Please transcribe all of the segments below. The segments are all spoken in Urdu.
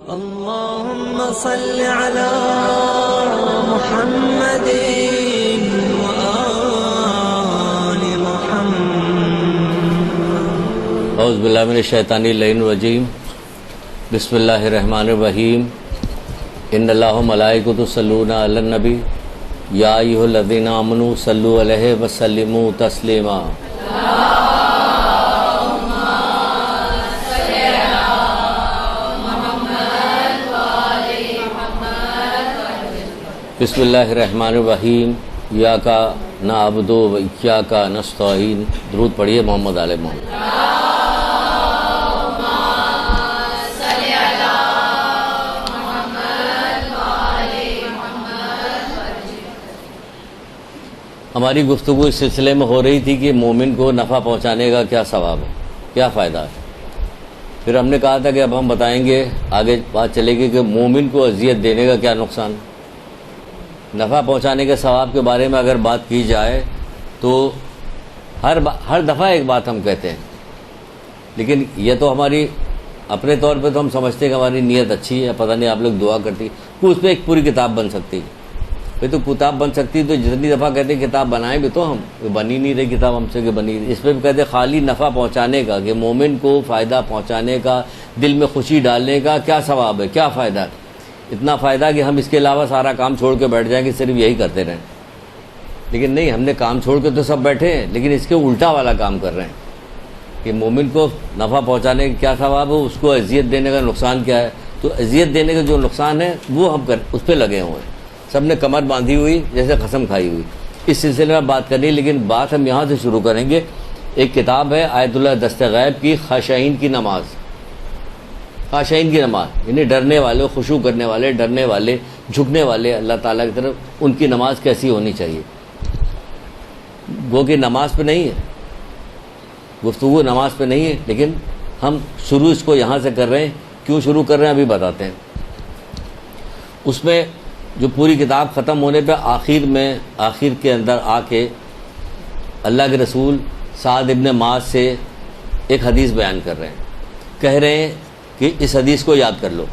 اللهم صل على محمد وآل محمد. اعوذ باللہ من الشیطان الرجیم. بسم اللہ الرحمن الرحیم. ان اللہ ملائکۃ یصلون علی النبی یا ایھا الذین آمنوا صلوا علیہ وسلموا تسلیما. بسم اللہ الرحمن الرحیم. ایاک نعبد و ایاک نستعین. درود پڑھیے محمد علیہ محمد. ہماری گفتگو اس سلسلے میں ہو رہی تھی کہ مومن کو نفع پہنچانے کا کیا ثواب ہے، کیا فائدہ ہے. پھر ہم نے کہا تھا کہ اب ہم بتائیں گے، آگے بات چلے گی کہ مومن کو اذیت دینے کا کیا نقصان. نفع پہنچانے کے ثواب کے بارے میں اگر بات کی جائے تو ہر دفعہ ایک بات ہم کہتے ہیں، لیکن یہ تو ہماری اپنے طور پہ تو ہم سمجھتے ہیں کہ ہماری نیت اچھی ہے، پتہ نہیں آپ لوگ دعا کرتی کہ اس پہ ایک پوری کتاب بن سکتی. پھر تو کتاب بن سکتی تو جتنی دفعہ کہتے ہیں کتاب بنائیں بھی تو ہم بنی نہیں رہی کتاب ہم سے کہ بنی. اس پہ بھی کہتے ہیں خالی نفع پہنچانے کا، کہ مومن کو فائدہ پہنچانے کا، دل میں خوشی ڈالنے کا کیا ثواب ہے، کیا فائدہ ہے. اتنا فائدہ کہ ہم اس کے علاوہ سارا کام چھوڑ کے بیٹھ جائیں کہ صرف یہی کرتے رہیں. لیکن نہیں، ہم نے کام چھوڑ کے تو سب بیٹھے ہیں، لیکن اس کے الٹا والا کام کر رہے ہیں کہ مومن کو نفع پہنچانے کا کیا ثواب ہے، اس کو اذیت دینے کا نقصان کیا ہے. تو اذیت دینے کا جو نقصان ہے وہ ہم اس پہ لگے ہوئے ہیں. سب نے کمر باندھی ہوئی جیسے قسم کھائی ہوئی. اس سلسلے میں بات کرنی، لیکن بات ہم یہاں سے شروع کریں گے. ایک کتاب ہے آیت اللہ دست غیب کی، خاشعین کی نماز. خاشعین کی نماز یعنی ڈرنے والے، خشوع کرنے والے، ڈرنے والے، جھکنے والے اللہ تعالیٰ کی طرف، ان کی نماز کیسی ہونی چاہیے. گو کہ نماز پہ نہیں ہے، گفتگو نماز پہ نہیں ہے، لیکن ہم شروع اس کو یہاں سے کر رہے ہیں. کیوں شروع کر رہے ہیں ابھی بتاتے ہیں. اس میں جو پوری کتاب ختم ہونے پہ آخر کے اندر آ کے اللہ کے رسول سعد ابن معاذ سے ایک حدیث بیان کر رہے ہیں. کہہ رہے ہیں کہ اس حدیث کو یاد کر لو،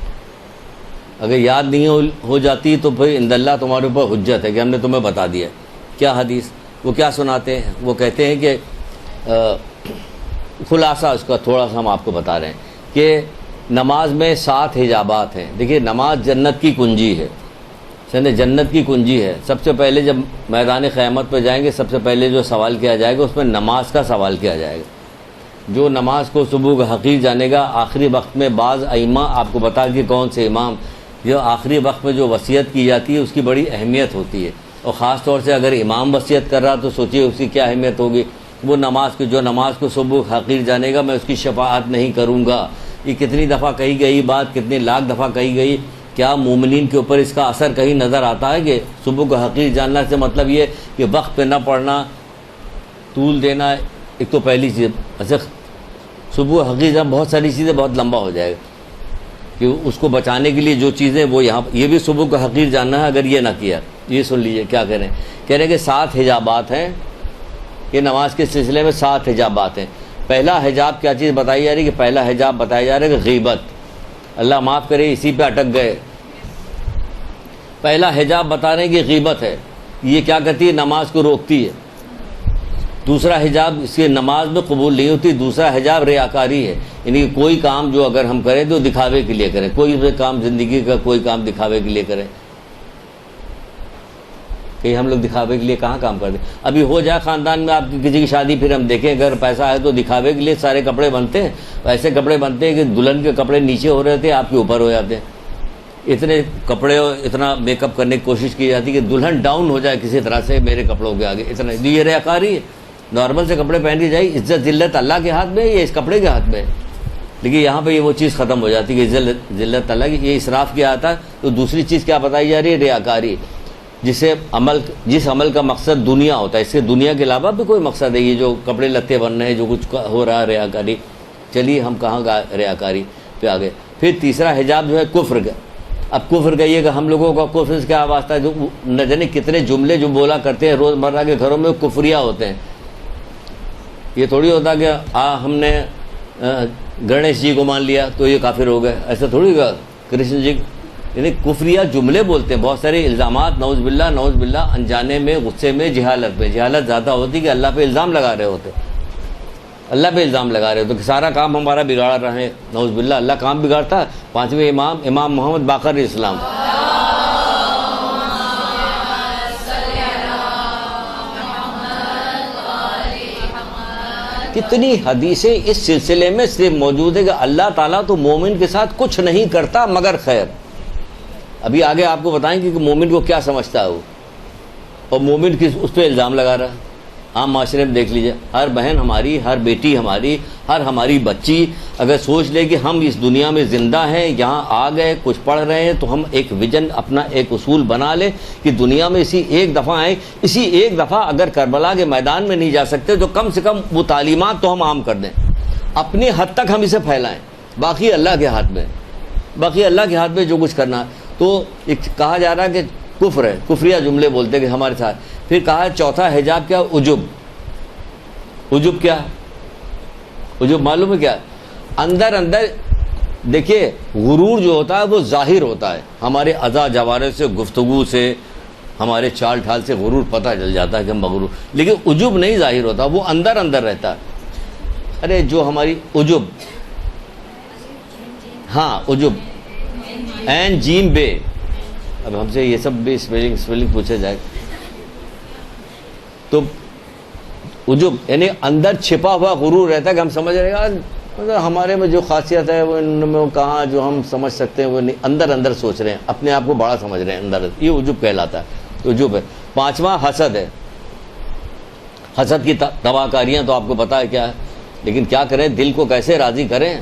اگر یاد نہیں ہو جاتی تو پھر عند اللہ تمہارے اوپر حجت ہے کہ ہم نے تمہیں بتا دیا. کیا حدیث؟ وہ کیا سناتے ہیں؟ وہ کہتے ہیں کہ خلاصہ اس کا تھوڑا سا ہم آپ کو بتا رہے ہیں کہ نماز میں 7 حجابات ہیں. دیکھیے نماز جنت کی کنجی ہے، جنت کی کنجی ہے. سب سے پہلے جب میدان قیامت پہ جائیں گے، سب سے پہلے جو سوال کیا جائے گا اس میں نماز کا سوال کیا جائے گا. جو نماز کو صبح کا حقیر جانے گا، آخری وقت میں بعض ائمہ آپ کو بتا کہ کون سے امام، جو آخری وقت میں جو وصیت کی جاتی ہے اس کی بڑی اہمیت ہوتی ہے. اور خاص طور سے اگر امام وصیت کر رہا تو سوچیے اس کی کیا اہمیت ہوگی. وہ نماز کی، جو نماز کو صبح حقیر جانے گا میں اس کی شفاعت نہیں کروں گا. یہ کتنی دفعہ کہی گئی بات، کتنی لاکھ دفعہ کہی گئی. کیا مومنین کے اوپر اس کا اثر کہیں نظر آتا ہے کہ صبح کو حقیر جاننا سے مطلب یہ کہ وقت پہ نہ پڑھنا، طول دینا. ایک تو پہلی چیز، ایسے صبح حقیر جان بہت ساری چیزیں بہت لمبا ہو جائے گا کہ اس کو بچانے کے لیے جو چیزیں وہ یہاں یہ بھی صبح کو حقیر جاننا ہے. اگر یہ نہ کیا، یہ سن لیجئے کیا کہہ رہے ہیں. کہہ رہے ہیں کہ 7 حجابات ہیں، کہ نماز کے سلسلے میں 7 حجابات ہیں. پہلا حجاب کیا چیز بتائی جا رہی ہے کہ پہلا حجاب بتایا جا رہا ہے کہ غیبت. اللہ معاف کرے اسی پہ اٹک گئے. پہلا حجاب بتا رہے ہیں کہ غیبت ہے. یہ کیا کرتی ہے؟ نماز کو روکتی ہے. دوسرا حجاب اس کی نماز میں قبول نہیں ہوتی. دوسرا حجاب ریاکاری ہے، یعنی کہ کوئی کام جو اگر ہم کریں تو دکھاوے کے لیے کریں. کوئی بھی کام زندگی کا کوئی کام دکھاوے کے لیے کریں. کہ ہم لوگ دکھاوے کے لیے کہاں کام کرتے ہیں. ابھی ہو جائے خاندان میں آپ کی کسی کی شادی، پھر ہم دیکھیں اگر پیسہ ہے تو دکھاوے کے لیے سارے کپڑے بنتے ہیں. ایسے کپڑے بنتے ہیں کہ دلہن کے کپڑے نیچے ہو رہے تھے، آپ کے اوپر ہو جاتے ہیں. اتنے کپڑے اور اتنا میک اپ کرنے کی کوشش کی جاتی ہے کہ دلہن ڈاؤن ہو جائے کسی طرح سے میرے کپڑوں کے آگے. اتنا یہ ریاکاری ہے. نارمل سے کپڑے پہن کے جائے. عزت ذلت اللہ کے ہاتھ میں ہے یا اس کپڑے کے ہاتھ میں ہے. لیکن یہاں پہ یہ وہ چیز ختم ہو جاتی ہے کہ عزت ذلت اللہ کی. یہ اسراف کیا آتا ہے. تو دوسری چیز کیا بتائی جا رہی ہے؟ ریاکاری. جس عمل کا مقصد دنیا ہوتا ہے. اس سے دنیا کے علاوہ بھی کوئی مقصد ہے. یہ جو کپڑے لتے بن رہے ہیں، جو کچھ ہو رہا ہے، ریاکاری. چلیے ہم کہاں ریاکاری پہ آ گئے. پھر تیسرا حجاب جو ہے کفر کا. اب کفر کہیے کہ ہم لوگوں کا کفر سے کیا واسطہ ہے؟ جو نہ جانے کتنے جملے جو بولا کرتے ہیں روزمرہ کے گھروں میں کفریہ ہوتے ہیں. یہ تھوڑی ہوتا کہ ہم نے گنیش جی کو مان لیا تو یہ کافر ہو گئے. ایسا تھوڑی ہوگا کرشن جی یعنی کفریہ جملے بولتے ہیں، بہت سارے الزامات، نعوذ باللہ انجانے میں، غصے میں، جہالت میں، جہالت زیادہ ہوتی کہ اللہ پہ الزام لگا رہے ہوتے، اللہ پہ الزام لگا رہے ہوتے کہ سارا کام ہمارا بگاڑ رہے ہیں، نعوذ باللہ اللہ کام بگاڑتا۔ پانچویں امام محمد باقر اسلام، کتنی حدیثیں اس سلسلے میں صرف موجود ہے کہ اللہ تعالیٰ تو مومن کے ساتھ کچھ نہیں کرتا مگر خیر۔ ابھی آگے آپ کو بتائیں گے کہ مومن کو کیا سمجھتا ہے وہ، اور مومن اس پہ الزام لگا رہا ہے۔ عام معاشرے میں دیکھ لیجئے، ہر بہن ہماری، ہر بیٹی ہماری، ہر ہماری بچی اگر سوچ لے کہ ہم اس دنیا میں زندہ ہیں، یہاں آ گئے، کچھ پڑھ رہے ہیں، تو ہم ایک ویژن، اپنا ایک اصول بنا لیں کہ دنیا میں اسی ایک دفعہ آئیں، اسی ایک دفعہ اگر کربلا کے میدان میں نہیں جا سکتے تو کم سے کم وہ تعلیمات تو ہم عام کر دیں، اپنی حد تک ہم اسے پھیلائیں، باقی اللہ کے ہاتھ میں، باقی اللہ کے ہاتھ میں جو کچھ کرنا ہے۔ تو ایک کہا جا رہا ہے کہ کفر ہے، کفریہ جملے بولتے کہ ہمارے ساتھ۔ پھر کہا چوتھا حجاب کیا؟ عجب۔ عجب کیا؟ عجب معلوم ہے کیا؟ اندر دیکھیے غرور جو ہوتا ہے وہ ظاہر ہوتا ہے، ہمارے اعضاء جوارح سے، گفتگو سے، ہمارے چال ڈھال سے غرور پتہ چل جاتا ہے کہ ہم مغرور، لیکن عجب نہیں ظاہر ہوتا، وہ اندر رہتا ہے۔ ارے جو ہماری عجب، ہاں عجب، این جیم بے، اب ہم سے یہ سب بھی اسپیلنگ پوچھا جائے تو عجب یعنی اندر چھپا ہوا غرور رہتا ہے کہ ہم سمجھ رہے ہیں ہمارے میں جو خاصیت ہے وہ ان میں کہاں جو ہم سمجھ سکتے ہیں وہ نہیں، اندر سوچ رہے ہیں، اپنے آپ کو بڑا سمجھ رہے ہیں اندر، یہ عجب کہلاتا ہے، عجب ہے۔ پانچواں حسد ہے۔ حسد کی تباہ کاریاں تو آپ کو پتہ ہے کیا ہے، لیکن کیا کریں، دل کو کیسے راضی کریں؟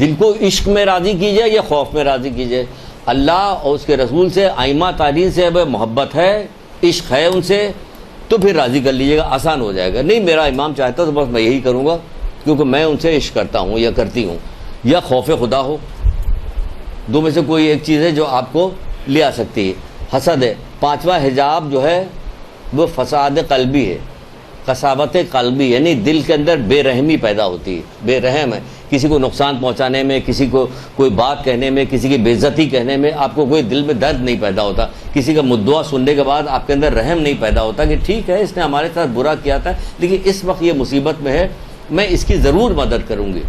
دل کو عشق میں راضی کیجئے یا خوف میں راضی کیجئے؟ اللہ اور اس کے رسول سے، ائمہ تابعین سے اگر محبت ہے، عشق ہے ان سے، تو پھر راضی کر لیجئے گا، آسان ہو جائے گا۔ نہیں میرا امام چاہتا تو بس میں یہی کروں گا کیونکہ میں ان سے عشق کرتا ہوں یا کرتی ہوں، یا خوف خدا ہو، دو میں سے کوئی ایک چیز ہے جو آپ کو لے آ سکتی ہے۔ حسد ہے۔ پانچواں حجاب جو ہے وہ فساد قلبی ہے، قساوت قلبی، یعنی دل کے اندر بے رحمی پیدا ہوتی ہے، بے رحم ہے، کسی کو نقصان پہنچانے میں، کسی کو کوئی بات کہنے میں، کسی کی بے عزتی کہنے میں آپ کو کوئی دل میں درد نہیں پیدا ہوتا، کسی کا مدعا سننے کے بعد آپ کے اندر رحم نہیں پیدا ہوتا کہ ٹھیک ہے اس نے ہمارے ساتھ برا کیا تھا لیکن اس وقت یہ مصیبت میں ہے، میں اس کی ضرور مدد کروں گی،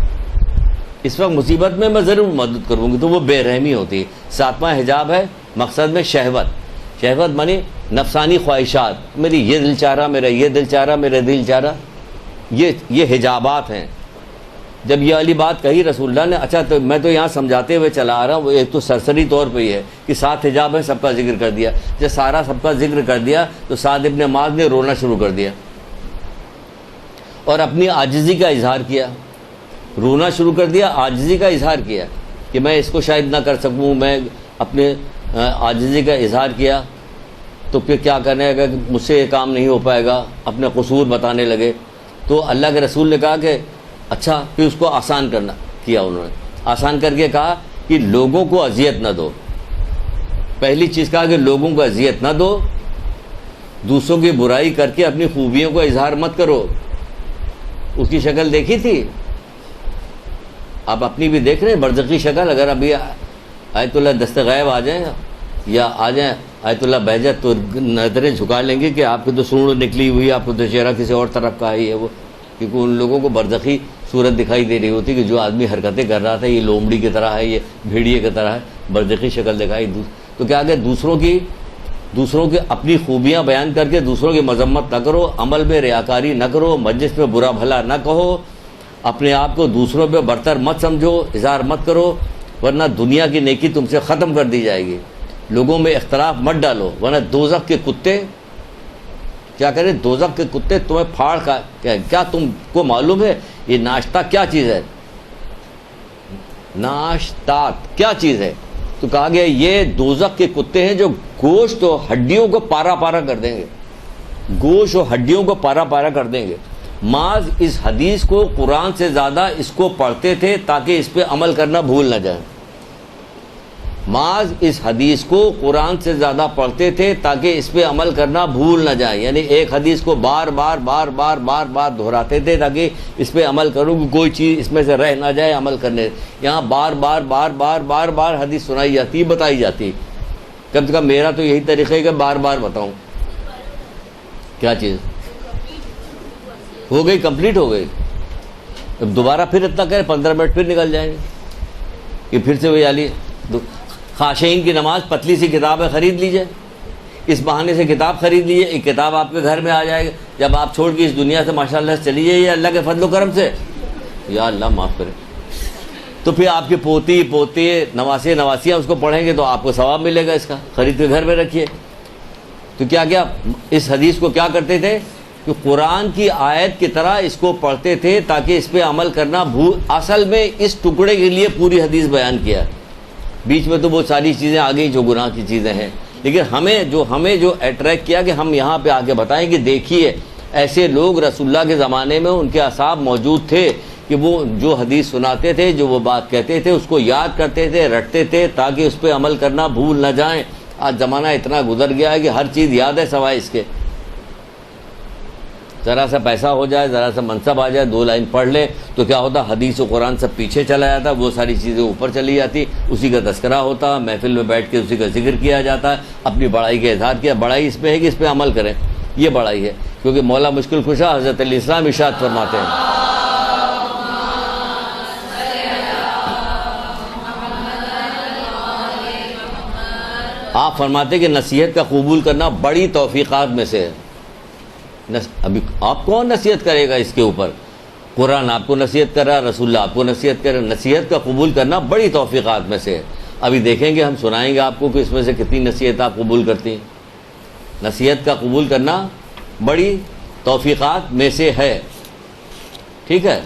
اس وقت مصیبت میں ضرور مدد کروں گی، تو وہ بے رحمی ہوتی ہے۔ ساتواں حجاب ہے مقصد میں شہوت۔ شہوت مانی نفسانی خواہشات، میری یہ دل چاہ رہا، میرا یہ دل چاہ رہا، میرا دل چاہ رہا، یہ حجابات ہیں۔ جب یہ والی بات کہی رسول اللہ نے، اچھا تو میں تو یہاں سمجھاتے ہوئے چلا آ رہا ہوں، وہ ایک تو سرسری طور پہ یہ ہے کہ 7 حجاب ہے، سب کا ذکر کر دیا۔ جب سارا سب کا ذکر کر دیا تو سعد ابن معاذ نے رونا شروع کر دیا اور اپنی عاجزی کا اظہار کیا، رونا شروع کر دیا، عاجزی کا اظہار کیا کہ میں اس کو شاید نہ کر سکوں، میں اپنے عاجزی کا اظہار کیا، تو پھر کیا کرنے لگا کہ مجھ سے یہ کام نہیں ہو پائے گا، اپنے قصور بتانے لگے۔ تو اللہ کے رسول نے کہا کہ اچھا، پھر اس کو آسان کرنا کیا، انہوں نے آسان کر کے کہا کہ لوگوں کو اذیت نہ دو۔ پہلی چیز کہا کہ لوگوں کو اذیت نہ دو، دوسروں کی برائی کر کے اپنی خوبیوں کو اظہار مت کرو۔ اس کی شکل دیکھی تھی آپ، اپنی بھی دیکھ رہے ہیں برزخی شکل، اگر ابھی آیت اللہ دست غیب آ جائیں یا آ جائیں آیت اللہ بہجت تو نظریں جھکا لیں گے کہ آپ کی تو سونڈ نکلی ہوئی، آپ کو تو چہرہ کسی اور طرف کا ہی ہے وہ، کیونکہ ان لوگوں کو برزخی صورت دکھائی دے رہی ہوتی کہ جو آدمی حرکتیں کر رہا تھا یہ لومڑی کی طرح ہے، یہ بھیڑیے کی طرح ہے، برزخی شکل دکھائی۔ تو کیا کہ دوسروں کی اپنی خوبیاں بیان کر کے دوسروں کی مذمت نہ کرو، عمل میں ریاکاری نہ کرو، مجلس میں برا بھلا نہ کہو، اپنے آپ کو دوسروں پہ برتر مت سمجھو، اظہار مت کرو، ورنہ دنیا کی نیکی تم سے ختم کر دی جائے گی۔ لوگوں میں اختلاف مت ڈالو، ورنہ دوزخ کے کتے کیا کریں، دوزخ کے کتے تمہیں پھاڑ کا کیا تم کو معلوم ہے یہ ناشتہ کیا چیز ہے؟ ناشتات کیا چیز ہے؟ تو کہا گیا یہ دوزخ کے کتے ہیں جو گوشت و ہڈیوں کو پارا پارا کر دیں گے، گوشت و ہڈیوں کو پارا پارا کر دیں گے۔ معاذ اس حدیث کو قرآن سے زیادہ اس کو پڑھتے تھے تاکہ اس پہ عمل کرنا بھول نہ جائیں۔ معاذ اس حدیث کو قرآن سے زیادہ پڑھتے تھے تاکہ اس پہ عمل کرنا بھول نہ جائیں، یعنی ایک حدیث کو بار بار دہراتے تھے تاکہ اس پہ عمل کروں کہ کوئی چیز اس میں سے رہ نہ جائے عمل کرنے۔ یہاں بار بار حدیث سنائی جاتی، بتائی جاتی۔ کم سے کم میرا تو یہی طریقہ ہے کہ بار بار بتاؤں۔ کیا چیز ہو گئی؟ کمپلیٹ ہو گئی۔ اب دوبارہ پھر اتنا کریں 15 منٹ پھر نکل جائیں گے کہ پھر سے وہی علی خاشعین کی نماز، پتلی سی کتاب ہے، خرید لیجئے، اس بہانے سے کتاب خرید لیجئے، ایک کتاب آپ کے گھر میں آ جائے گا جب آپ چھوڑ کے اس دنیا سے ماشاءاللہ سے چلی جائیے اللہ کے فضل و کرم سے، یا اللہ معاف کرے، تو پھر آپ کے پوتی پوتے نواسیاں اس کو پڑھیں گے تو آپ کو ثواب ملے گا اس کا، خرید کے گھر میں رکھیے۔ تو کیا اس حدیث کو کیا کرتے تھے کہ قرآن کی آیت کی طرح اس کو پڑھتے تھے تاکہ اس پہ عمل کرنا اصل میں اس ٹکڑے کے لیے پوری حدیث بیان کیا۔ بیچ میں تو وہ ساری چیزیں آ گئی جو گناہ کی چیزیں ہیں، لیکن ہمیں جو اٹریکٹ کیا کہ ہم یہاں پہ آ کے بتائیں کہ دیکھیے ایسے لوگ رسول اللہ کے زمانے میں ان کے اصحاب موجود تھے کہ وہ جو حدیث سناتے تھے، جو وہ بات کہتے تھے اس کو یاد کرتے تھے، رٹتے تھے تاکہ اس پہ عمل کرنا بھول نہ جائیں۔ آج زمانہ اتنا گزر گیا ہے کہ ہر چیز یاد ہے سوائے اس کے، ذرا سا پیسہ ہو جائے، ذرا سا منصب آ جائے، 2 لائن پڑھ لے تو کیا ہوتا، حدیث و قرآن سب پیچھے چلا جاتا، وہ ساری چیزیں اوپر چلی جاتی، اسی کا تذکرہ ہوتا، محفل میں بیٹھ کے اسی کا ذکر کیا جاتا ہے، اپنی بڑائی کا اظہار کیا۔ بڑائی اس پہ ہے کہ اس پہ عمل کریں، یہ بڑائی ہے، کیونکہ مولا مشکل کشا حضرت علیہ السلام ارشاد فرماتے ہیں، آپ فرماتے کہ نصیحت کا قبول کرنا بڑی توفیقات میں سے ہے۔ ابھی آپ کون نصیحت کرے گا اس کے اوپر؟ قرآن آپ کو نصیحت کر رہا، رسول اللہ آپ کو نصیحت کر رہا، نصیحت کا قبول کرنا بڑی توفیقات میں سے ہے۔ ابھی دیکھیں گے، ہم سنائیں گے آپ کو کہ اس میں سے کتنی نصیحت آپ قبول کرتی ہیں۔ نصیحت کا قبول کرنا بڑی توفیقات میں سے ہے، ٹھیک ہے۔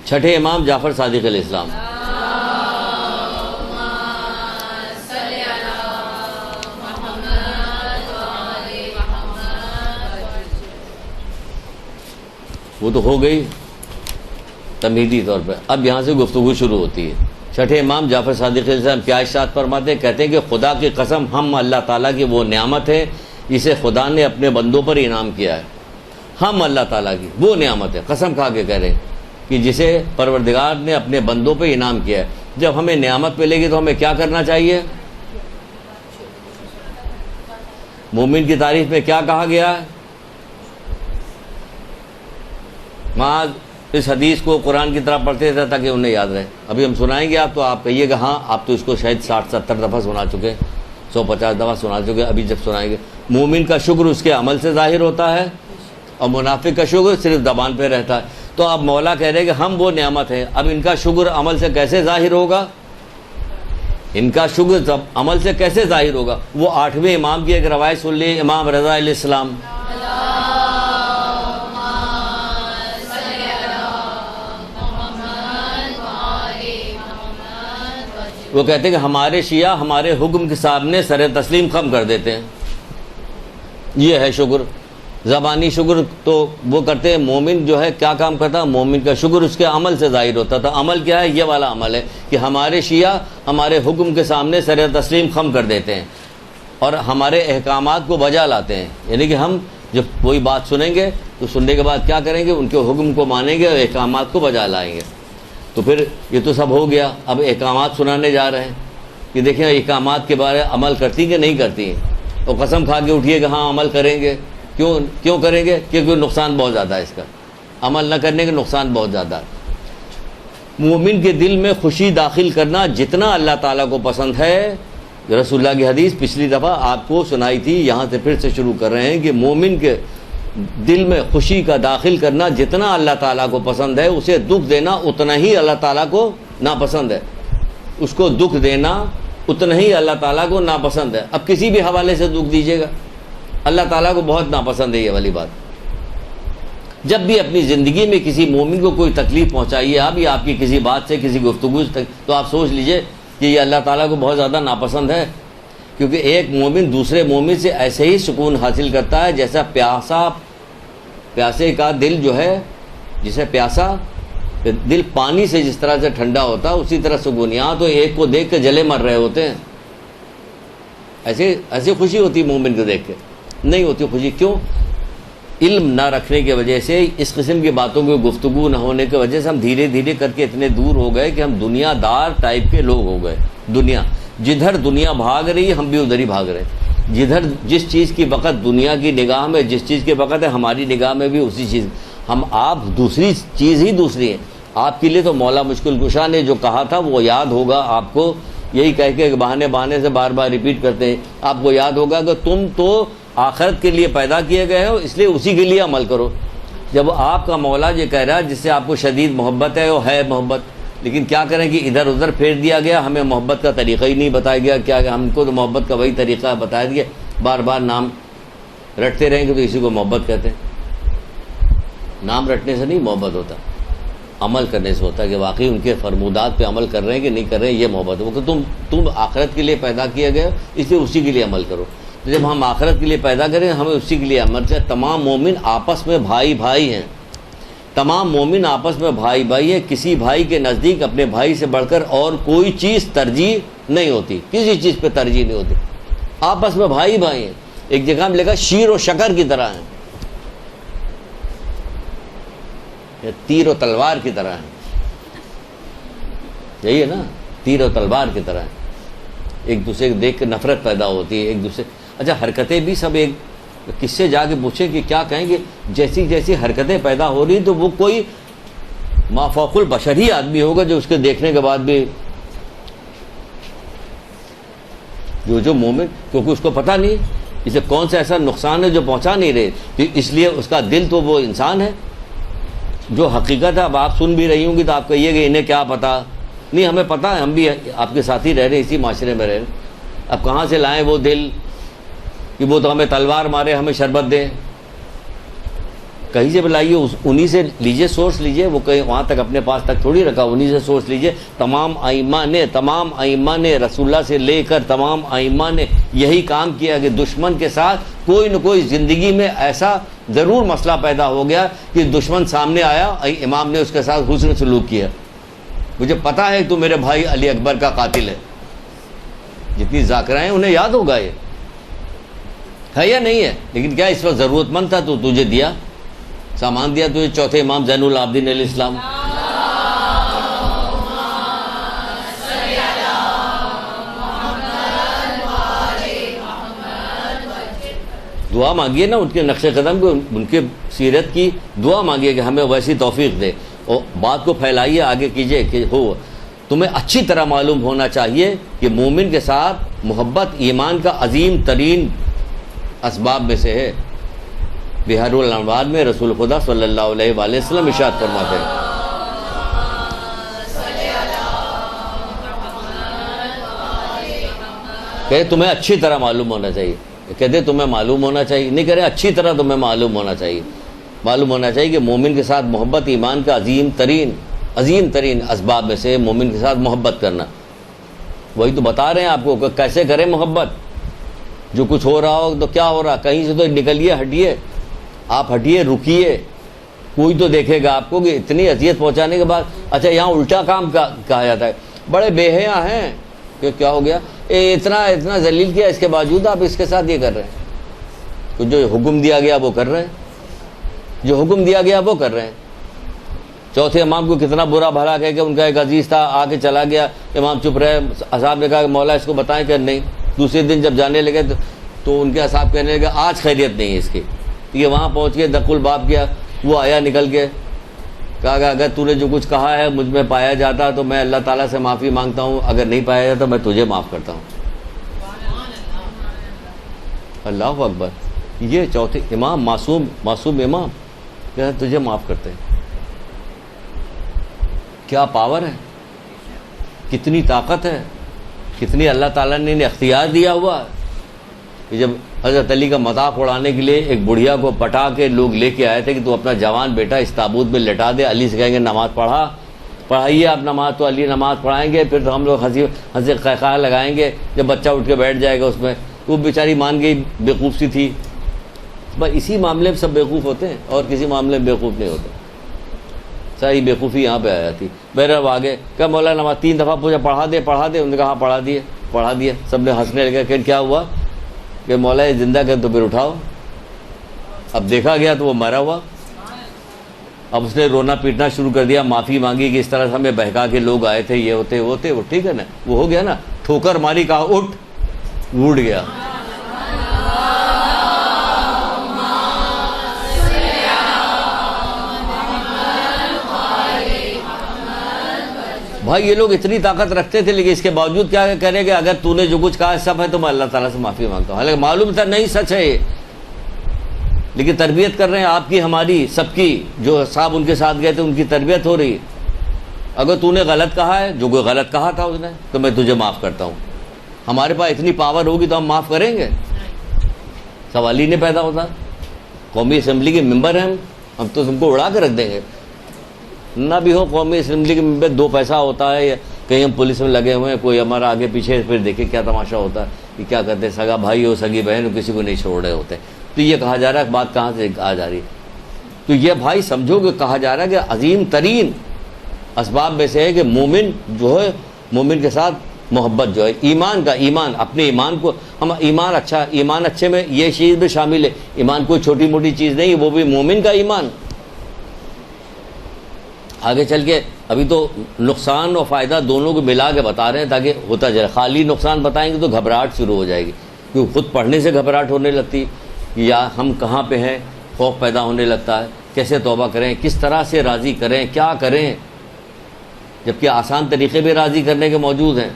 چھٹے امام جعفر صادق علیہ السلام، وہ تو ہو گئی تمہیدی طور پہ، اب یہاں سے گفتگو شروع ہوتی ہے۔ چھٹے امام جعفر صادق علیہ السلام کیا ارشاد فرماتے ہیں؟ کہتے ہیں کہ خدا کی قسم ہم اللہ تعالیٰ کی وہ نعمت ہے جسے خدا نے اپنے بندوں پر انعام کیا ہے۔ ہم اللہ تعالیٰ کی وہ نعمت ہے، قسم کھا کے کہہ رہے ہیں کہ جسے پروردگار نے اپنے بندوں پہ انعام کیا ہے۔ جب ہمیں نعمت ملے گی تو ہمیں کیا کرنا چاہیے؟ مومن کی تعریف میں کیا کہا گیا ہے؟ معاذ اس حدیث کو قرآن کی طرح پڑھتے تھے تاکہ انہیں یاد رہے۔ ابھی ہم سنائیں گے، آپ تو آپ کہیے گا ہاں آپ تو اس کو شاید 60-70 دفعہ سنا چکے، 150 دفعہ سنا چکے، ابھی جب سنائیں گے۔ مومن کا شکر اس کے عمل سے ظاہر ہوتا ہے اور منافق کا شکر صرف زبان پہ رہتا ہے۔ تو اب مولا کہہ رہے کہ ہم وہ نعمت ہیں، اب ان کا شکر عمل سے کیسے ظاہر ہوگا؟ ان کا شکر عمل سے کیسے ظاہر ہوگا؟ وہ 8ویں امام کی ایک روایت سن لی، امام رضا علیہ السلام، وہ کہتے ہیں کہ ہمارے شیعہ ہمارے حکم کے سامنے سر تسلیم خم کر دیتے ہیں، یہ ہے شکر۔ زبانی شکر تو وہ کرتے ہیں، مومن جو ہے کیا کام کرتا ہے؟ مومن کا شکر اس کے عمل سے ظاہر ہوتا تھا۔ عمل کیا ہے؟ یہ والا عمل ہے کہ ہمارے شیعہ ہمارے حکم کے سامنے سر تسلیم خم کر دیتے ہیں اور ہمارے احکامات کو بجا لاتے ہیں، یعنی کہ ہم جب کوئی بات سنیں گے تو سننے کے بعد کیا کریں گے؟ ان کے حکم کو مانیں گے اور احکامات کو بجا لائیں گے۔ تو پھر یہ تو سب ہو گیا، اب احکامات سنانے جا رہے ہیں کہ دیکھیں احکامات کے بارے عمل کرتی کہ نہیں کرتی ہیں، اور قسم کھا کے اٹھیے کہ ہاں عمل کریں گے۔ کیوں کریں گے؟ کیونکہ نقصان بہت زیادہ ہے اس کا، عمل نہ کرنے کا نقصان بہت زیادہ ہے۔ مومن کے دل میں خوشی داخل کرنا جتنا اللہ تعالیٰ کو پسند ہے، رسول اللہ کی حدیث پچھلی دفعہ آپ کو سنائی تھی، یہاں سے پھر سے شروع کر رہے ہیں کہ مومن کے دل میں خوشی کا داخل کرنا جتنا اللہ تعالیٰ کو پسند ہے، اسے دکھ دینا اتنا ہی اللہ تعالیٰ کو ناپسند ہے، اس کو دکھ دینا اتنا ہی اللہ تعالیٰ کو ناپسند ہے۔ اب کسی بھی حوالے سے دکھ دیجیے گا، اللہ تعالیٰ کو بہت ناپسند ہے یہ والی بات۔ جب بھی اپنی زندگی میں کسی مومن کو کوئی تکلیف پہنچائیے آپ، یا آپ کی کسی بات سے کسی گفتگو سے، تو آپ سوچ لیجئے کہ یہ اللہ تعالیٰ کو بہت زیادہ ناپسند ہے، کیونکہ ایک مومن دوسرے مومن سے ایسے ہی سکون حاصل کرتا ہے جیسا پیاسا پیاسے کا دل جو ہے، جسے پیاسا دل پانی سے جس طرح سے ٹھنڈا ہوتا ہے اسی طرح سکون. یہاں تو ایک کو دیکھ کے جلے مر رہے ہوتے ہیں. ایسے خوشی ہوتی مومن کو دیکھ کے؟ نہیں ہوتی خوشی. کیوں؟ علم نہ رکھنے کی وجہ سے، اس قسم کی باتوں کی گفتگو نہ ہونے کی وجہ سے ہم دھیرے دھیرے کر کے اتنے دور ہو گئے کہ ہم دنیا دار ٹائپ کے لوگ ہو گئے. جدھر دنیا بھاگ رہی ہے ہم بھی ادھر ہی بھاگ رہے. جدھر جس چیز کی وقت دنیا کی نگاہ میں، جس چیز کی وقت ہے ہماری نگاہ میں بھی اسی چیز. آپ دوسری چیز ہی دوسری ہے. آپ کے لیے تو مولا مشکل کشا نے جو کہا تھا وہ یاد ہوگا آپ کو. یہی کہہ کے بہانے سے بار بار ریپیٹ کرتے ہیں. آپ کو یاد ہوگا کہ تم تو آخرت کے لیے پیدا کیے گئے ہو، اس لیے اسی کے لیے عمل کرو. جب آپ کا مولا یہ کہہ رہا ہے جس سے آپ کو شدید محبت ہے، وہ ہے محبت، لیکن کیا کریں کہ ادھر ادھر پھیر دیا گیا. ہمیں محبت کا طریقہ ہی نہیں بتایا گیا. کیا ہم کو تو محبت کا وہی طریقہ بتایا گیا. بار بار نام رٹتے رہیں گے تو اسی کو محبت کہتے ہیں. نام رٹنے سے نہیں محبت ہوتا، عمل کرنے سے ہوتا ہے کہ واقعی ان کے فرمودات پہ عمل کر رہے ہیں کہ نہیں کر رہے ہیں، یہ محبت ہے. وہ کہ تم آخرت کے لیے پیدا کیے گئے اس لیے اسی کے لیے عمل کرو. جب ہم آخرت کے لیے پیدا کریں ہمیں اسی کے لیے عمل کریں. تمام مومن آپس میں بھائی بھائی ہیں. تمام مومن آپس میں بھائی بھائی ہیں. کسی بھائی کے نزدیک اپنے بھائی سے بڑھ کر اور کوئی چیز ترجیح نہیں ہوتی. کسی چیز پہ ترجیح نہیں ہوتی. آپس میں بھائی بھائی ہیں. ایک جگہ میں لکھا شیر و شکر کی طرح ہیں، تیر و تلوار کی طرح ہیں. یہی ہے نا، تیر و تلوار کی طرح ہیں. ایک دوسرے کو دیکھ کے نفرت پیدا ہوتی ہے ایک دوسرے. اچھا حرکتیں بھی سب ایک کس سے جا کے پوچھیں کہ کیا کہیں گے. جیسی جیسی حرکتیں پیدا ہو رہی تو وہ کوئی مافوق البشر ہی آدمی ہوگا جو اس کے دیکھنے کے بعد بھی جو مومن، کیونکہ اس کو پتہ نہیں اسے کون سا ایسا نقصان ہے جو پہنچا نہیں رہے، تو اس لیے اس کا دل تو وہ انسان ہے جو حقیقت ہے. اب آپ سن بھی رہی ہوں گی تو آپ کہیے کہ انہیں کیا پتہ. نہیں، ہمیں پتہ ہے، ہم بھی آپ کے ساتھ ہی رہ رہے ہیں، اسی معاشرے میں رہ رہے ہیں. اب کہاں سے لائیں وہ دل کہ وہ تو ہمیں تلوار مارے ہمیں شربت دیں؟ کہیں سے بلائیے، انہی سے لیجئے، سورس لیجئے. وہ کہیں وہاں تک اپنے پاس تک تھوڑی رکھا، انہی سے سورس لیجئے. تمام ائمہ نے رسول اللہ سے لے کر تمام ائمہ نے یہی کام کیا کہ دشمن کے ساتھ کوئی نہ کوئی زندگی میں ایسا ضرور مسئلہ پیدا ہو گیا کہ دشمن سامنے آیا، امام نے اس کے ساتھ حسن سلوک کیا. مجھے پتا ہے تو میرے بھائی علی اکبر کا قاتل ہے. جتنی ذاکرائیں انہیں یاد ہوگا یہ ہے یا نہیں ہے. لیکن کیا اس وقت ضرورت مند تھا تو تجھے دیا، سامان دیا تجھے چوتھے امام زین العابدین علیہ السلام. دعا مانگیے نا ان کے نقش قدم کو، ان کے سیرت کی دعا مانگیے کہ ہمیں ویسی توفیق دے. اور بات کو پھیلائیے، آگے کیجئے کہ ہو. تمہیں اچھی طرح معلوم ہونا چاہیے کہ مومن کے ساتھ محبت ایمان کا عظیم ترین اسباب میں سے ہے. بحر الانوار میں رسول خدا صلی اللہ علیہ وآلہ وسلم ارشاد فرماتے ہیں کہ تمہیں اچھی طرح معلوم ہونا چاہیے. کہتے تمہیں معلوم ہونا چاہیے، نہیں کہہ رہے اچھی طرح تمہیں معلوم ہونا چاہیے. معلوم ہونا چاہیے کہ مومن کے ساتھ محبت ایمان کا عظیم ترین اسباب میں سے مومن کے ساتھ محبت کرنا. وہی تو بتا رہے ہیں آپ کو کہ کیسے کریں محبت. جو کچھ ہو رہا ہو تو کیا ہو رہا، کہیں سے تو نکلیے، ہٹیے. آپ ہٹیے، رکیے. کوئی تو دیکھے گا آپ کو کہ اتنی اذیت پہنچانے کے بعد. اچھا یہاں الٹا کام کہا جاتا ہے، بڑے بے حیا ہیں کہ کیا ہو گیا، اتنا ذلیل کیا، اس کے باوجود آپ اس کے ساتھ یہ کر رہے ہیں. تو جو حکم دیا گیا وہ کر رہے ہیں، جو حکم دیا گیا وہ کر رہے ہیں. چوتھے امام کو کتنا برا بھلا کہہ کہ ان کا ایک عزیز تھا آ کے چلا گیا، امام چپ رہے. اصحاب نے کہا کہ مولا اس کو بتائیں کہ نہیں. دوسرے دن جب جانے لگے تو ان کے اصحاب کہنے لگے آج خیریت نہیں ہے اس کی. یہ وہاں پہنچ کے دق الباب کیا. وہ آیا نکل کے، کہا کہ اگر تو نے جو کچھ کہا ہے مجھ میں پایا جاتا تو میں اللہ تعالیٰ سے معافی مانگتا ہوں، اگر نہیں پایا جاتا میں تجھے معاف کرتا ہوں. اللہ اکبر. یہ چوتھے امام، معصوم امام کہ تجھے معاف کرتے ہیں. کیا پاور ہے، کتنی طاقت ہے، کتنی اللہ تعالیٰ نے انہیں اختیار دیا ہوا ہے. جب حضرت علی کا مذاق اڑانے کے لیے ایک بڑھیا کو پٹا کے لوگ لے کے آئے تھے کہ تو اپنا جوان بیٹا اس تابوت میں لٹا دے، علی سے کہیں گے نماز پڑھائیے آپ نماز، تو علی نماز پڑھائیں گے، پھر تو ہم لوگ ہنسی قہقہ لگائیں گے جب بچہ اٹھ کے بیٹھ جائے گا اس میں. وہ بیچاری مان گئی، بیوقوف سی تھی. بس اسی معاملے میں سب بیوقوف ہوتے ہیں اور کسی معاملے میں بیوقوف نہیں ہوتے. ساری بیوقوفی یہاں پہ آ جاتی. بہرحال آگے کہ مولانا نماز 3 دفعہ پوچھا پڑھا دے. انہوں نے کہا ہاں پڑھا دیا. سب نے ہنسنے لگے کہ کیا ہوا کہ مولا یہ زندہ کر تو پھر اٹھاؤ. اب دیکھا گیا تو وہ مرا ہوا. اب اس نے رونا پیٹنا شروع کر دیا, معافی مانگی کہ اس طرح سے ہمیں بہکا کے لوگ آئے تھے, یہ ہوتے وہ ٹھیک ہے نا, وہ ہو گیا نا. ٹھوکر ماری, کہا اٹھ گیا. بھائی یہ لوگ اتنی طاقت رکھتے تھے, لیکن اس کے باوجود کیا کرے گا, اگر تو نے جو کچھ کہا سب ہے تو میں اللہ تعالیٰ سے معافی مانگتا ہوں. حالانکہ معلوم تھا نہیں سچ ہے یہ, لیکن تربیت کر رہے ہیں آپ کی, ہماری, سب کی. جو صاحب ان کے ساتھ گئے تھے ان کی تربیت ہو رہی ہے. اگر تو نے غلط کہا ہے, جو کوئی غلط کہا تھا اس نے, تو میں تجھے معاف کرتا ہوں. ہمارے پاس اتنی پاور ہوگی تو ہم معاف کریں گے؟ سوال ہی نہیں پیدا ہوتا. قومی اسمبلی کے ممبر ہیں ہم تو تم کو اڑا کے رکھ دیں گے. نہ بھی ہو قومی اسمبلی کے ممبر, 2 پیسہ ہوتا ہے, یا کہیں ہم پولیس میں لگے ہوئے ہیں, کوئی ہمارا آگے پیچھے, پھر دیکھیں کیا تماشا ہوتا ہے کہ کیا کرتے ہیں, سگا بھائی ہو سگی بہن ہو, کسی کو نہیں چھوڑ رہے ہوتے. تو یہ کہا جا رہا ہے, بات کہاں سے آ جا رہی ہے؟ تو یہ بھائی سمجھو کہ کہا جا رہا ہے کہ عظیم ترین اسباب میں سے ہے کہ مومن جو ہے, مومن کے ساتھ محبت جو ہے, ایمان اپنے ایمان کو, ہم ایمان اچھے میں یہ چیز بھی شامل ہے. ایمان کوئی چھوٹی موٹی چیز نہیں, وہ بھی مومن کا ایمان. آگے چل کے ابھی تو نقصان اور فائدہ دونوں کو ملا کے بتا رہے ہیں تاکہ ہوتا جائے. خالی نقصان بتائیں گے تو گھبراہٹ شروع ہو جائے گی, کیونکہ خود پڑھنے سے گھبراہٹ ہونے لگتی, یا ہم کہاں پہ ہیں, خوف پیدا ہونے لگتا ہے, کیسے توبہ کریں, کس طرح سے راضی کریں, کیا کریں, جبکہ آسان طریقے بھی راضی کرنے کے موجود ہیں.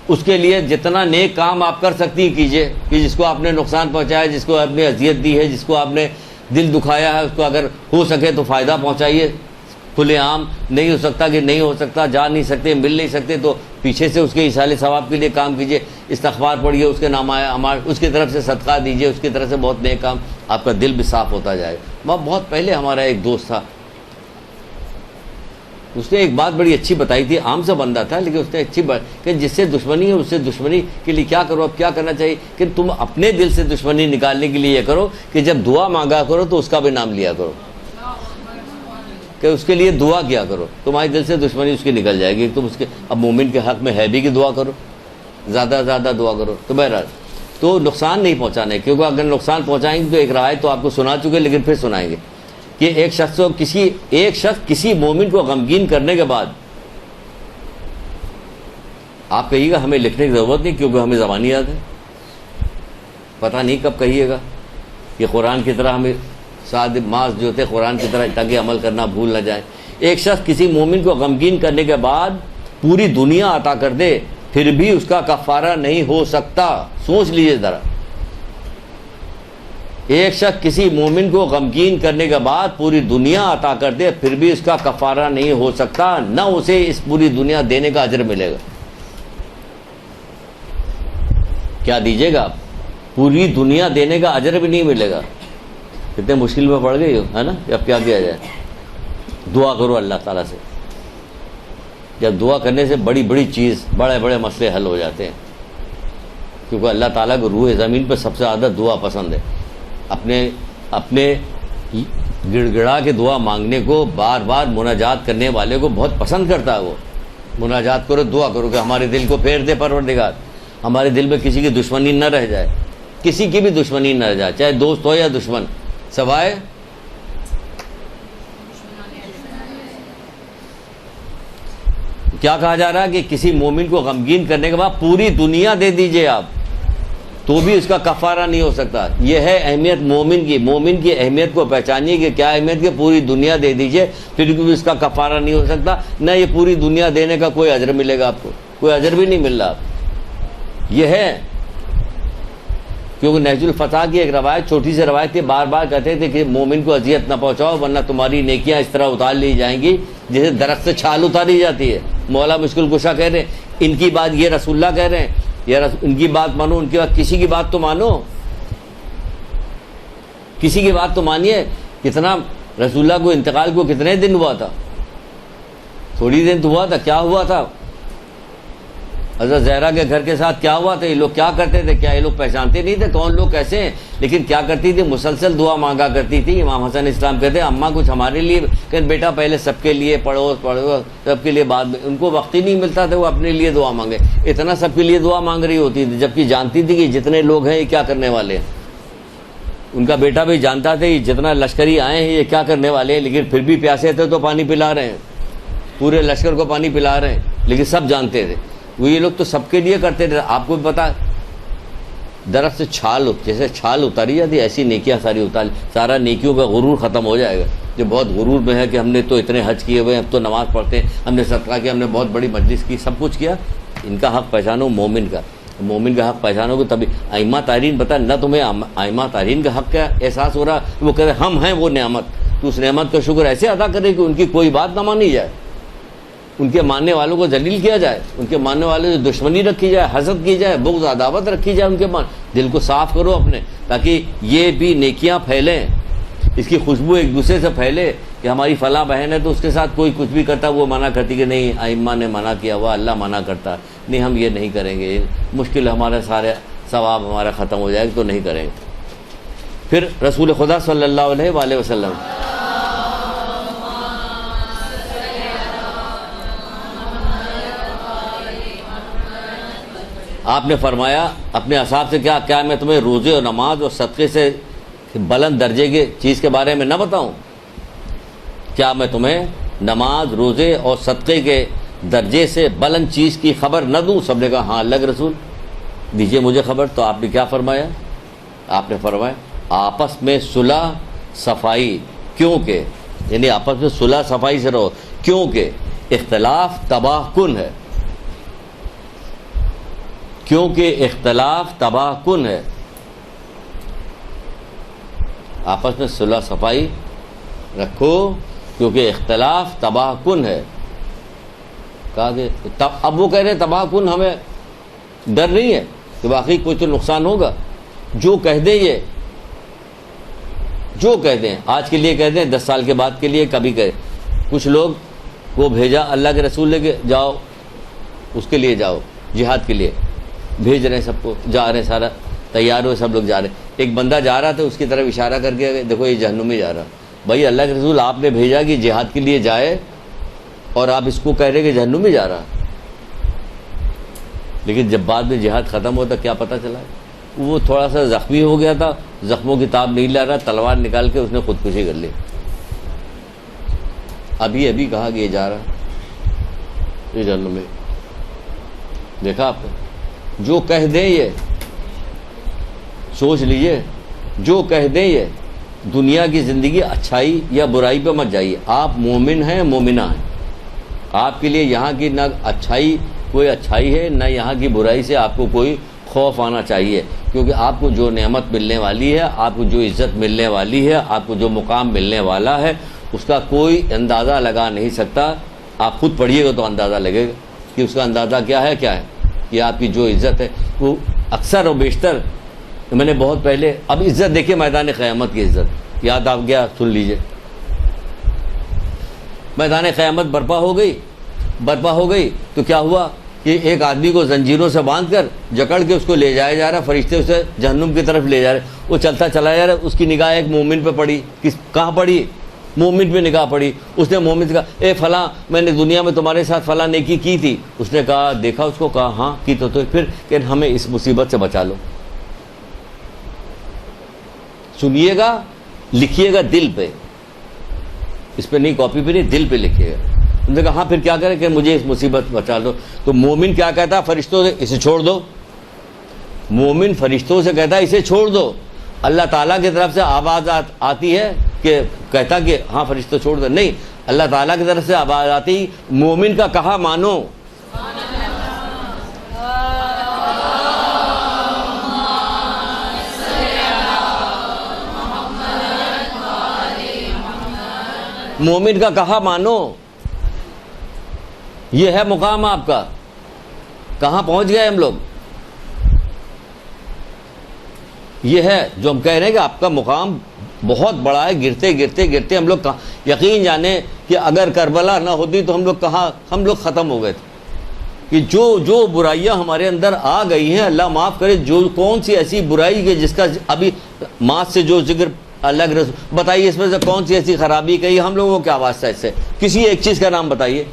اس کے لیے جتنا نیک کام آپ کر سکتی ہیں کیجئے, کہ جس کو آپ نے نقصان پہنچایا, جس کو آپ نے اذیت دی ہے, جس کو آپ نے دل دکھایا ہے, اس کو اگر ہو سکے تو فائدہ پہنچائیے. کھلے عام نہیں ہو سکتا کہ نہیں ہو سکتا, جا نہیں سکتے, مل نہیں سکتے, تو پیچھے سے اس کے ایصال ثواب کے لیے کام کیجئے. استغفار پڑھیے, اس کے نام اس کی طرف سے صدقہ دیجئے, اس کی طرف سے بہت نیک کام, آپ کا دل بھی صاف ہوتا جائے. بہت پہلے ہمارا ایک دوست تھا, اس نے ایک بات بڑی اچھی بتائی تھی. عام سا بندہ تھا, لیکن اس نے اچھی بات کہ جس سے دشمنی ہے اس سے دشمنی کے لیے کیا کرو, اب کیا کرنا چاہیے کہ تم اپنے دل سے دشمنی نکالنے کے لیے یہ کرو کہ جب دعا مانگا کرو تو اس کا بھی نام لیا کرو, کہ اس کے لیے دعا کیا کرو, تمہارے دل سے دشمنی اس کی نکل جائے گی. تم اس کے اب مومن کے حق میں ہے بھی کہ دعا کرو, زیادہ سے زیادہ دعا کرو. تو بہرحال تو نقصان نہیں پہنچانے, کیونکہ اگر نقصان پہنچائیں گے تو ایک رائے تو آپ کو سنا چکے, لیکن پھر سنائیں گے کہ ایک شخص کسی مومن کو غمگین کرنے کے بعد, آپ کہیے گا ہمیں لکھنے کی ضرورت نہیں کیونکہ ہمیں زبانی یاد ہے, پتہ نہیں کب کہیے گا. یہ قرآن کی طرح ہمیں ساتھ ماس جو تھے قرآن کی طرح تاکہ عمل کرنا بھول نہ جائے. ایک شخص کسی مومن کو غمگین کرنے کے بعد پوری دنیا عطا کر دے, پھر بھی اس کا کفارہ نہیں ہو سکتا. سوچ لیجیے ذرا, ایک شخص کسی مومن کو غمگین کرنے کے بعد پوری دنیا عطا کر دے, پھر بھی اس کا کفارہ نہیں ہو سکتا, نہ اسے اس پوری دنیا دینے کا اجر ملے گا. کیا دیجیے گا آپ, پوری دنیا دینے کا اجر بھی نہیں ملے گا. کتنے مشکل میں پڑ گئی ہو, ہے نا. اب کیا کیا جائے, دعا کرو اللہ تعالیٰ سے. جب دعا کرنے سے بڑی بڑی چیز, بڑے بڑے مسئلے حل ہو جاتے ہیں, کیونکہ اللہ تعالیٰ کو روح زمین پہ سب سے زیادہ دعا پسند ہے. اپنے گڑ گڑا کے دعا مانگنے کو, بار بار مناجات کرنے والے کو بہت پسند کرتا ہے. وہ مناجات کرو, دعا کرو کہ ہمارے دل کو پھیر دے پروردگار, ہمارے دل میں کسی کی دشمنی نہ رہ جائے, کسی کی بھی دشمنی نہ رہ جائے, چاہے دوست ہو یا دشمن, سوائے کیا کہا جا رہا ہے کہ کسی مومن کو غمگین کرنے کے بعد پوری دنیا دے دیجئے آپ, تو بھی اس کا کفارہ نہیں ہو سکتا. یہ ہے اہمیت مومن کی. مومن کی اہمیت کو پہچانیے کہ کیا اہمیت کہ پوری دنیا دے دیجئے, پھر بھی اس کا کفارہ نہیں ہو سکتا, نہ یہ پوری دنیا دینے کا کوئی اجر ملے گا آپ کو, کوئی اجر بھی نہیں مل رہا. یہ ہے کیونکہ نہج الفتح کی ایک روایت, چھوٹی سی روایت تھی, بار بار کہتے تھے کہ مومن کو اذیت نہ پہنچاؤ ورنہ تمہاری نیکیاں اس طرح اتار لی جائیں گی جیسے درخت سے چھال اتاری جاتی ہے. مولا مشکل کشا کہہ رہے ہیں, ان کی بات یہ رسول اللہ کہہ رہے ہیں, ان کی بات مانو, ان کی بات, کسی کی بات تو مانو, کسی کی بات تو مانیے. کتنا رسول اللہ کو انتقال کو کتنے دن ہوا تھا, تھوڑی دن تو ہوا تھا. کیا ہوا تھا, حضرت زہرا کے گھر کے ساتھ کیا ہوا تھا؟ یہ لوگ کیا کرتے تھے؟ کیا یہ لوگ پہچانتے نہیں تھے کون لوگ کیسے ہیں؟ لیکن کیا کرتی تھی؟ مسلسل دعا مانگا کرتی تھی. امام حسن اسلام کہتے ہیں اماں کچھ ہمارے لیے، کہ بیٹا پہلے سب کے لیے پڑھو سب کے لیے، بعد میں ان کو وقت ہی نہیں ملتا تھا وہ اپنے لیے دعا مانگے. اتنا سب کے لیے دعا مانگ رہی ہوتی تھی، جبکہ جانتی تھی کہ جتنے لوگ ہیں یہ کیا کرنے والے ہیں. ان کا بیٹا بھی جانتا تھا کہ جتنا لشکری آئے ہیں یہ کیا کرنے والے ہیں، لیکن پھر بھی پیاسے تھے تو پانی پلا رہے ہیں، پورے لشکر کو پانی پلا رہے ہیں، لیکن سب جانتے تھے. وہ یہ لوگ تو سب کے لیے کرتے تھے. آپ کو بھی پتا درخت سے چھال، جیسے چھال اتاری جاتی ایسی نیکیاں ساری اتاری، سارا نیکیوں کا غرور ختم ہو جائے گا. جو بہت غرور میں ہے کہ ہم نے تو اتنے حج کیے ہوئے ہیں، اب تو نماز پڑھتے ہیں، ہم نے صدقہ کیا، ہم نے بہت بڑی مجلس کی، سب کچھ کیا. ان کا حق پہچانو مومن کا، مومن کا حق پہچانو گے تبھی. ائمہ تارین بتا نہ تمہیں ائمہ تارین کا حق کا احساس ہو رہا، وہ کہتے ہیں ہم ہیں وہ نعمت، تو اس نعمت کا شکر ایسے ادا کرے کہ ان کی کوئی بات نہ مانی جائے، ان کے ماننے والوں کو ذلیل کیا جائے، ان کے ماننے والوں سے دشمنی رکھی جائے، حسد کی جائے، بغض عداوت رکھی جائے. ان کے دل کو صاف کرو اپنے، تاکہ یہ بھی نیکیاں پھیلیں، اس کی خوشبو ایک دوسرے سے پھیلے کہ ہماری فلاں بہن ہے تو اس کے ساتھ کوئی کچھ بھی کرتا وہ منع کرتی کہ نہیں ائمہ نے منع کیا ہوا، اللہ منع کرتا، نہیں ہم یہ نہیں کریں گے، مشکل ہمارا سارے ثواب ہمارا ختم ہو جائے گا تو نہیں کریں گے. پھر رسول خدا صلی اللہ علیہ وآلہ وسلم آپ نے فرمایا اپنے اصحاب سے کیا میں تمہیں روزے اور نماز اور صدقے سے بلند درجے کی چیز کے بارے میں نہ بتاؤں؟ کیا میں تمہیں نماز، روزے اور صدقے کے درجے سے بلند چیز کی خبر نہ دوں؟ سب نے کہا ہاں اللہ کے رسول دیجئے مجھے خبر. تو آپ نے کیا فرمایا؟ آپ نے فرمایا آپس میں صلح صفائی، کیونکہ یعنی آپس میں صلح صفائی سے رہو، کیونکہ اختلاف تباہ کن ہے، کیونکہ اختلاف تباہ کن ہے. آپس میں صلح صفائی رکھو کیونکہ اختلاف تباہ کن ہے. کہا کہ اب وہ کہہ رہے تباہ کن، ہمیں ڈر نہیں ہے کہ واقعی کوئی تو نقصان ہوگا. جو کہہ دیں یہ جو کہہ دیں، آج کے لیے کہہ دیں، 10 سال کے بعد کے لیے کبھی کہے. کچھ لوگ کو بھیجا اللہ کے رسول لے کے جاؤ، اس کے لیے جاؤ، جہاد کے لیے بھیج رہے ہیں، سب کو جا رہے ہیں، سارا تیار ہوئے سب لوگ جا رہے ہیں. ایک بندہ جا رہا تھا، اس کی طرف اشارہ کر کے دیکھو یہ جہنم میں جا رہا. بھائی اللہ کے رسول آپ نے بھیجا کہ جہاد کے لیے جائے اور آپ اس کو کہہ رہے کہ جہنم میں جا رہا. لیکن جب بعد میں جہاد ختم ہوتا کیا پتہ چلا؟ وہ تھوڑا سا زخمی ہو گیا تھا، زخموں کی تاب نہیں لا رہا، تلوار نکال کے اس نے خودکشی کر لی. ابھی کہا کہ یہ جا رہا یہ جہنم میں. دیکھا آپ نے؟ جو کہہ دیں یہ سوچ لیجئے، جو کہہ دیں یہ دنیا کی زندگی اچھائی یا برائی پہ مت جائیے. آپ مومن ہیں، مومنہ ہیں. آپ کے لیے یہاں کی نہ اچھائی کوئی اچھائی ہے، نہ یہاں کی برائی سے آپ کو کوئی خوف آنا چاہیے، کیونکہ آپ کو جو نعمت ملنے والی ہے، آپ کو جو عزت ملنے والی ہے، آپ کو جو مقام ملنے والا ہے، اس کا کوئی اندازہ لگا نہیں سکتا. آپ خود پڑھیے گا تو اندازہ لگے گا کہ اس کا اندازہ کیا ہے. کہ آپ کی جو عزت ہے وہ اکثر و بیشتر، میں نے بہت پہلے، اب عزت دیکھیں میدان قیامت کی عزت یاد آپ گیا، سن لیجئے. میدان قیامت برپا ہو گئی تو کیا ہوا کہ ایک آدمی کو زنجیروں سے باندھ کر جکڑ کے اس کو لے جایا جا رہا، فرشتے اسے جہنم کی طرف لے جا رہے. وہ چلتا چلا جا رہا، اس کی نگاہ ایک مومن پہ پڑی. کہاں پڑی؟ مومن پہ نگاہ پڑی. اس نے مومن سے کہا اے فلاں، میں نے دنیا میں تمہارے ساتھ فلاں نیکی کی تھی. اس نے کہا دیکھا اس کو، کہا ہاں کی تو پھر کہ ہمیں اس مصیبت سے بچا لو. سنیے گا، لکھیے گا دل پہ، اس پہ نہیں کاپی پہ نہیں، دل پہ لکھیے گا. انہوں نے کہا ہاں پھر کیا کریں کہ مجھے اس مصیبت بچا دو. تو مومن کیا کہتا؟ فرشتوں سے اسے چھوڑ دو. مومن فرشتوں سے کہتا اسے چھوڑ دو. اللہ تعالیٰ کی طرف سے آواز آتی ہے کہ کہتا کہ ہاں فرشتوں چھوڑ دو؟ نہیں، اللہ تعالیٰ کی طرف سے آواز آتی مومن کا کہا مانو. مومن کا کہا مانو. یہ ہے مقام آپ کا. کہاں پہنچ گئے ہم لوگ؟ یہ ہے جو ہم کہہ رہے ہیں کہ آپ کا مقام بہت بڑا ہے. گرتے ہم لوگ یقین جانے کہ اگر کربلا نہ ہوتی تو ہم لوگ ختم ہو گئے تھے. کہ جو برائیاں ہمارے اندر آ گئی ہیں، اللہ معاف کرے، جو کون سی ایسی برائی ہے جس کا ابھی ماس سے جو ذکر اللہ کے رسول بتائیے، اس میں سے کون سی ایسی خرابی کہی؟ ہم لوگوں کو کیا واسطہ اس سے؟ کسی ایک چیز کا نام بتائیے۔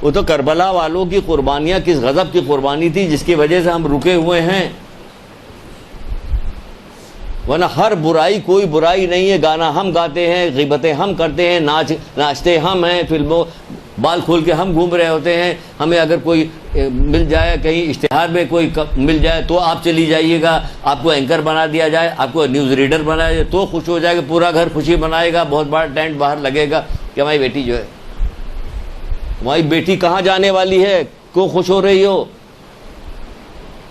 وہ تو کربلا والوں کی قربانیاں کس غضب کی قربانی تھی جس کی وجہ سے ہم رکے ہوئے ہیں، ورنہ ہر برائی کوئی برائی نہیں ہے۔ گانا ہم گاتے ہیں، غیبتیں ہم کرتے ہیں، ناچتے ہم ہیں، فلموں بال کھول کے ہم گھوم رہے ہوتے ہیں۔ ہمیں اگر کوئی مل جائے، کہیں اشتہار میں کوئی مل جائے تو آپ چلی جائیے گا، آپ کو اینکر بنا دیا جائے، آپ کو نیوز ریڈر بنایا جائے تو خوش ہو جائے گا، پورا گھر خوشی منائے گا، بہت بڑا ٹینٹ باہر لگے گا کہ ہماری بیٹی جو ہے، تمہاری بیٹی کہاں جانے والی ہے، کیوں خوش ہو رہی ہو؟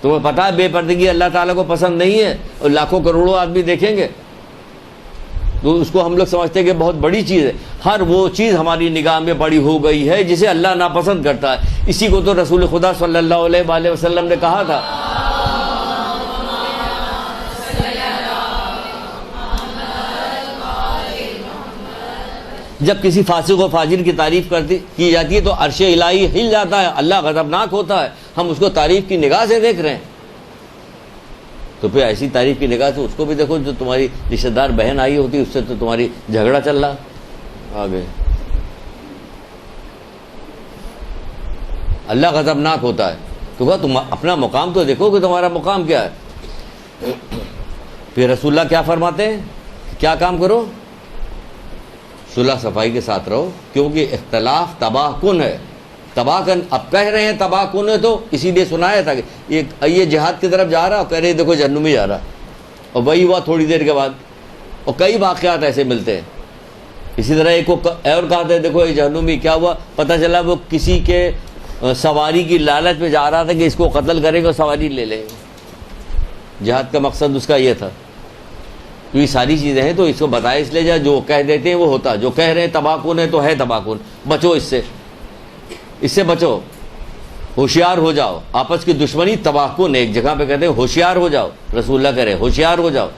تمہیں پتا ہے بے پردگی اللہ تعالیٰ کو پسند نہیں ہے، اور لاکھوں کروڑوں آدمی دیکھیں گے تو اس کو ہم لوگ سمجھتے ہیں کہ بہت بڑی چیز ہے۔ ہر وہ چیز ہماری نگاہ میں بڑی ہو گئی ہے جسے اللہ ناپسند کرتا ہے۔ اسی کو تو رسول خدا صلی اللہ علیہ وآلہ وسلم نے کہا تھا، جب کسی فاسق و فاجر کی تعریف کی جاتی ہے تو عرش الہی ہل جاتا ہے، اللہ غضبناک ہوتا ہے۔ ہم اس کو تعریف کی نگاہ سے دیکھ رہے ہیں، تو پھر ایسی تعریف کی نگاہ سے اس کو بھی دیکھو جو تمہاری رشتہ دار بہن آئی ہوتی، اس سے تو تمہاری جھگڑا چل رہا آگے۔ اللہ غضبناک ہوتا ہے تو کہا تم اپنا مقام تو دیکھو کہ تمہارا مقام کیا ہے۔ پھر رسول اللہ کیا فرماتے ہیں؟ کیا کام کرو؟ صلح صفائی کے ساتھ رہو، کیونکہ اختلاف تباہ کن ہے۔ تباہ کن، اب کہہ رہے ہیں تباہ کن ہے تو اسی لیے سنایا تھا کہ یہ جہاد کی طرف جا رہا اور کہہ رہے دیکھو جہنم میں جا رہا، اور وہی ہوا تھوڑی دیر کے بعد۔ اور کئی واقعات ایسے ملتے ہیں۔ اسی طرح ایک کو اور کہا تھا دیکھو یہ جہنم میں، کیا ہوا؟ پتہ چلا وہ کسی کے سواری کی لالچ میں جا رہا تھا کہ اس کو قتل کرے گا، سواری لے لے گا۔ جہاد کا مقصد اس کا یہ تھا۔ تو یہ ساری چیزیں ہیں، تو اس کو بتایا اس لیے جو کہہ دیتے ہیں وہ ہوتا، جو کہہ رہے ہیں تباہ کن ہے تو ہے تباہ کن۔ بچو اس سے بچو، ہوشیار ہو جاؤ۔ آپس کی دشمنی تباہ کن، ایک جگہ پہ کہتے ہیں ہوشیار ہو جاؤ، رسول اللہ کہہ رہے ہوشیار ہو جاؤ۔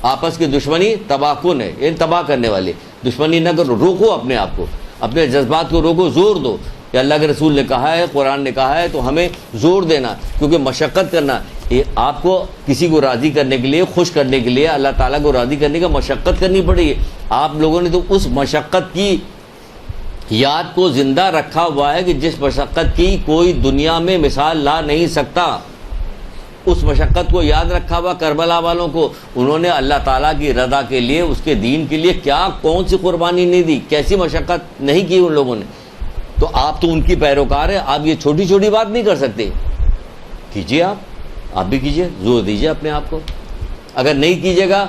آپس کی دشمنی تباہ کن ہے، یہ تباہ کرنے والی دشمنی نہ کرو، روکو اپنے آپ کو، اپنے جذبات کو روکو، زور دو کہ اللہ کے رسول نے کہا ہے، قرآن نے کہا ہے، تو ہمیں زور دینا، کیونکہ مشقت کرنا، یہ آپ کو کسی کو راضی کرنے کے لیے، خوش کرنے کے لیے، اللہ تعالیٰ کو راضی کرنے کا مشقت کرنی پڑی ہے۔ آپ لوگوں نے تو اس مشقت کی یاد کو زندہ رکھا ہوا ہے کہ جس مشقت کی کوئی دنیا میں مثال لا نہیں سکتا۔ اس مشقت کو یاد رکھا ہوا کربلا والوں کو، انہوں نے اللہ تعالیٰ کی رضا کے لیے، اس کے دین کے لیے کیا کون سی قربانی نہیں دی، کیسی مشقت نہیں کی ان لوگوں نے۔ تو آپ تو ان کی پیروکار ہیں، آپ یہ چھوٹی چھوٹی بات نہیں کر سکتے، کیجیے، آپ بھی کیجیے، زور دیجیے اپنے آپ کو۔ اگر نہیں کیجیے گا،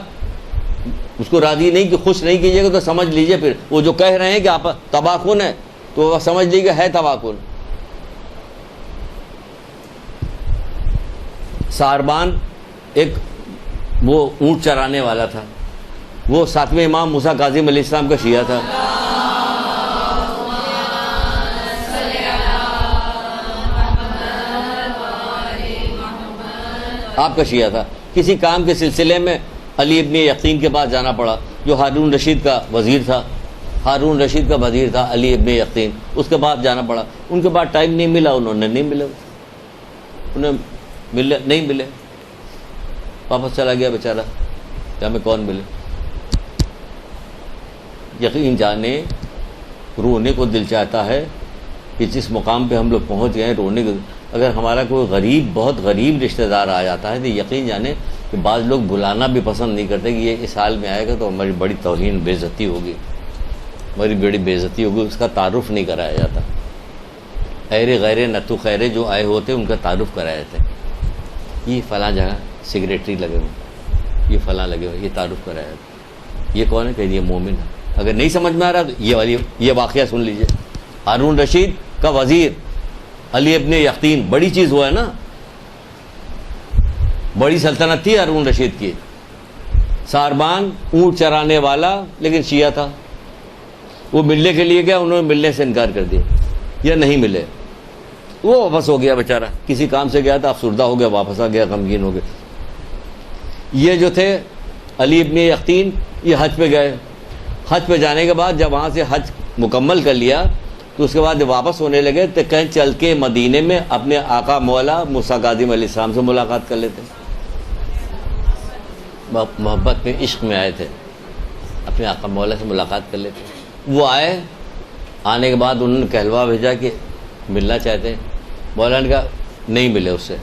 اس کو راضی نہیں کہ خوش نہیں کیجیے گا، تو سمجھ لیجیے پھر وہ جو کہہ رہے ہیں کہ آپ تباہ کن ہے، تو سمجھ لیجیے ہے تباہ کن۔ ساربان ایک وہ اونٹ چرانے والا تھا، وہ 7ویں امام موسیٰ کاظم علیہ السلام کا شیعہ تھا۔ آپ کا شیعہ تھا۔ کسی کام کے سلسلے میں علی ابن یقین کے پاس جانا پڑا، جو ہارون رشید کا وزیر تھا، ہارون رشید کا وزیر تھا علی ابن یقین، اس کے پاس جانا پڑا۔ ان کے پاس ٹائم نہیں ملا، انہوں نے نہیں ملے، نہیں ملے، واپس چلا گیا بیچارہ، کہ ہمیں کون ملے۔ یقین جانے، رونے کو دل چاہتا ہے کہ جس مقام پہ ہم لوگ پہنچ گئے ہیں، رونے کو۔ اگر ہمارا کوئی غریب، بہت غریب رشتہ دار آ جاتا ہے تو یقین جانے کہ بعض لوگ بلانا بھی پسند نہیں کرتے کہ یہ اس حال میں آئے گا تو ہماری بڑی توہین، بے عزتی ہوگی، ہماری بڑی بے عزتی ہوگی، اس کا تعارف نہیں کرایا جاتا۔ خیر غیر نتو خیرے جو آئے ہوتے ان کا تعارف کرایا جاتا ہے، یہ فلاں جگہ سیکریٹری لگے ہوئے، یہ فلاں لگے ہوئے، یہ تعارف کرایا جاتا ہے۔ یہ کون ہے کہ یہ مومن ہے۔ اگر نہیں سمجھ میں آ رہا تو یہ واقعہ سن لیجئے۔ ہارون رشید کا وزیر علی ابن یقین، بڑی چیز ہوا ہے نا، بڑی سلطنت تھی ہارون رشید کی۔ ساربان اونٹ چرانے والا لیکن شیعہ تھا، وہ ملنے کے لیے گیا، انہوں نے ملنے سے انکار کر دیا، یا نہیں ملے، وہ واپس ہو گیا بیچارہ، کسی کام سے گیا تھا، افسردہ ہو گیا، واپس آ گیا، غمگین ہو گیا۔ یہ جو تھے علی ابن یقین، یہ حج پہ گئے، حج پہ جانے کے بعد جب وہاں سے حج مکمل کر لیا تو اس کے بعد جب واپس ہونے لگے تو کہیں چل کے مدینے میں اپنے آقا مولا موسیٰ کاظم علیہ السلام سے ملاقات کر لیتے. محبت میں عشق میں آئے تھے, اپنے آقا مولا سے ملاقات کر لیتے. وہ آئے, آنے کے بعد انہوں نے کہلوا بھیجا کہ ملنا چاہتے ہیں. مولا نے کہا نہیں ملے اس سے.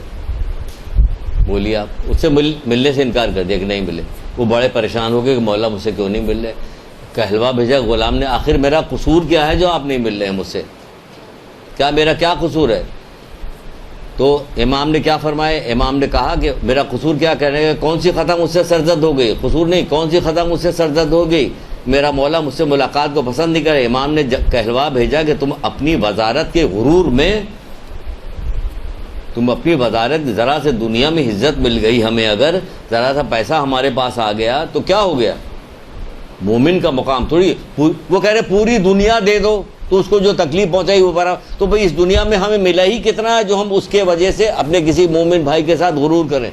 بولیے آپ اس سے ملنے سے انکار کر دیا کہ نہیں ملے. وہ بڑے پریشان ہو گئے کہ مولا مجھ سے کیوں نہیں مل رہے. کہلوا بھیجا غلام نے, آخر میرا قصور کیا ہے جو آپ نہیں مل رہے ہیں مجھ سے, کیا میرا کیا قصور ہے؟ تو امام نے کیا فرمایا؟ امام نے کہا کہ میرا قصور کیا کہنے کا, کون سی خطا مجھ سے سرزد ہو گئی؟ قصور نہیں, کون سی خطا مجھ سے سرزد ہو گئی؟ میرا مولا مجھ سے ملاقات کو پسند نہیں کرے. امام نے کہلوا بھیجا کہ تم اپنی وزارت کے غرور میں, تم اپنی وزارت ذرا سے دنیا میں عزت مل گئی ہمیں, اگر ذرا سا پیسہ ہمارے پاس آ گیا تو کیا ہو گیا؟ مومن کا مقام تھوڑی, وہ کہہ رہے پوری دنیا دے دو تو اس کو جو تکلیف پہنچائی وہ برا, تو بھئی اس دنیا میں ہمیں ملا ہی کتنا ہے جو ہم اس کے وجہ سے اپنے کسی مومن بھائی کے ساتھ غرور کریں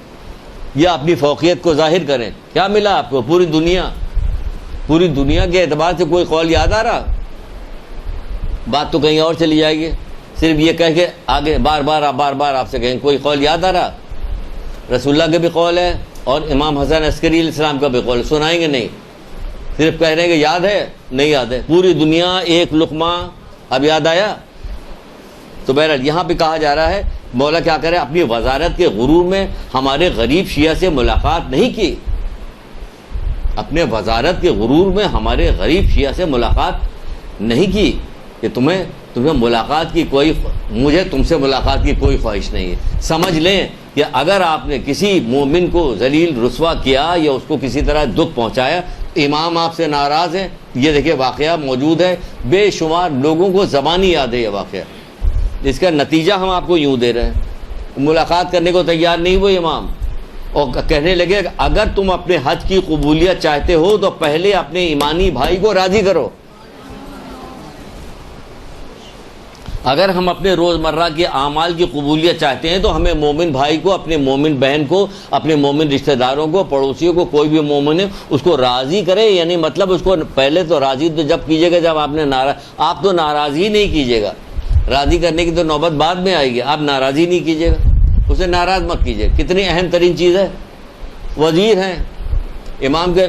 یا اپنی فوقیت کو ظاہر کریں؟ کیا ملا آپ کو؟ پوری دنیا. پوری دنیا کے اعتبار سے کوئی قول یاد آ رہا؟ بات تو کہیں اور چلی جائے گی. صرف یہ کہہ کے آگے بار بار آپ سے کہیں کوئی قول یاد آ رہا؟ رسول اللہ کے بھی قول ہے اور امام حسن عسکری علیہ السلام کا بھی قول ہے, سنائیں گے نہیں, صرف کہہ رہے ہیں کہ یاد ہے, نہیں یاد ہے. پوری دنیا ایک لقمہ, اب یاد آیا؟ تو بہرحال یہاں پہ کہا جا رہا ہے مولا کیا کرے, اپنی وزارت کے غرور میں ہمارے غریب شیعہ سے ملاقات نہیں کی. اپنے وزارت کے غرور میں ہمارے غریب شیعہ سے ملاقات نہیں کی کہ تمہیں ملاقات کی کوئی, مجھے تم سے ملاقات کی کوئی خواہش نہیں ہے. سمجھ لیں کہ اگر آپ نے کسی مومن کو ذلیل رسوا کیا یا اس کو کسی طرح دکھ پہنچایا, امام آپ سے ناراض ہیں. یہ دیکھیں واقعہ موجود ہے, بے شمار لوگوں کو زبانی یاد ہے یہ واقعہ. اس کا نتیجہ ہم آپ کو یوں دے رہے ہیں. ملاقات کرنے کو تیار نہیں وہ امام, اور کہنے لگے اگر تم اپنے حج کی قبولیت چاہتے ہو تو پہلے اپنے ایمانی بھائی کو راضی کرو. اگر ہم اپنے روزمرہ کے اعمال کی قبولیت چاہتے ہیں تو ہمیں مومن بھائی کو, اپنے مومن بہن کو, اپنے مومن رشتہ داروں کو, پڑوسیوں کو, کوئی بھی مومن ہے اس کو راضی کرے. یعنی مطلب اس کو پہلے تو راضی تو جب کیجیے گا جب آپ نے آپ تو ناراضی نہیں کیجیے گا, راضی کرنے کی تو نوبت بعد میں آئے گی. آپ ناراضی نہیں کیجیے گا, اسے ناراض مت کیجیے. کتنی اہم ترین چیز ہے. وزیر ہیں امام کے,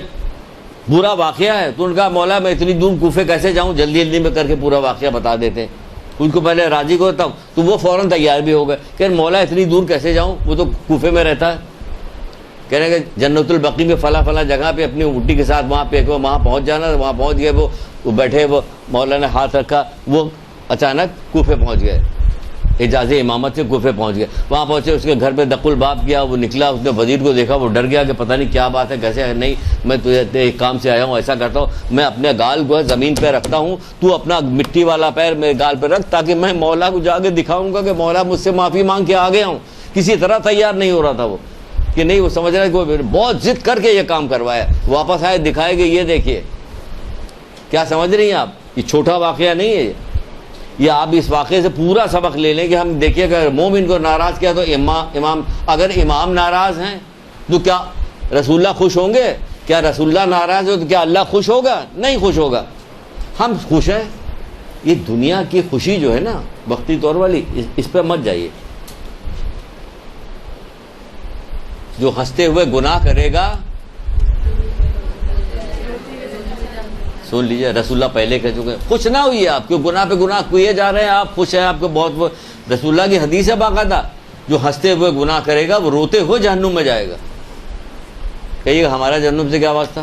پورا واقعہ ہے, تو ان کا مولا میں اتنی دور کوفے کیسے جاؤں, جلدی جلدی میں کر کے پورا واقعہ بتا دیتے ہیں. ان کو پہلے راضی کو تب تو وہ فوراً تیار بھی ہو گئے کہ مولا اتنی دور کیسے جاؤں, وہ تو کوفے میں رہتا ہے. کہہ رہے کہ جنت البقیع میں فلاں جگہ پہ اپنی اٹھی کے ساتھ وہاں پہ وہاں پہنچ جانا. وہاں پہنچ گئے, وہ بیٹھے, وہ مولا نے ہاتھ رکھا, وہ اچانک کوفے پہنچ گئے, اجازت امامت سے کوفے پہنچ گئے. وہاں پہنچے, اس کے گھر پہ دق الباب کیا, وہ نکلا, اس نے وزیر کو دیکھا, وہ ڈر گیا کہ پتہ نہیں کیا بات ہے, کیسے ہے. نہیں میں تجھے ایک کام سے آیا ہوں, ایسا کرتا ہوں, میں اپنے گال کو زمین پہ رکھتا ہوں, تو اپنا مٹی والا پیر میرے گال پہ رکھ تاکہ میں مولا کو جا کے دکھاؤں گا کہ مولا مجھ سے معافی مانگ کے آ گیا ہوں. کسی طرح تیار نہیں ہو رہا تھا وہ, کہ نہیں, وہ سمجھ رہا ہے کہ بہت ضد کر کے یہ کام کروایا. واپس آئے, دکھائے گے, یہ دیکھیے. کیا سمجھ رہی ہیں آپ؟ یہ چھوٹا واقعہ نہیں ہے. یہ آپ اس واقعے سے پورا سبق لے لیں کہ ہم دیکھیے کہ مومن کو ناراض کیا تو امام, اگر امام ناراض ہیں تو کیا رسول اللہ خوش ہوں گے؟ کیا رسول اللہ ناراض ہو تو کیا اللہ خوش ہوگا؟ نہیں خوش ہوگا. ہم خوش ہیں. یہ دنیا کی خوشی جو ہے نا وقتی طور والی, اس پہ مت جائیے. جو ہنستے ہوئے گناہ کرے گا, سن لیجیے, رسول اللہ پہلے کہہ چکے, خوش نہ ہوئیے آپ, کیوں گناہ پہ گناہ کیے جا رہے ہیں, آپ خوش ہیں, آپ کو بہت. رسول اللہ کی حدیث ہے باقاعدہ, جو ہنستے ہوئے گناہ کرے گا وہ روتے ہوئے جہنم میں جائے گا. کہیے گا ہمارا جہنم سے کیا واسطہ؟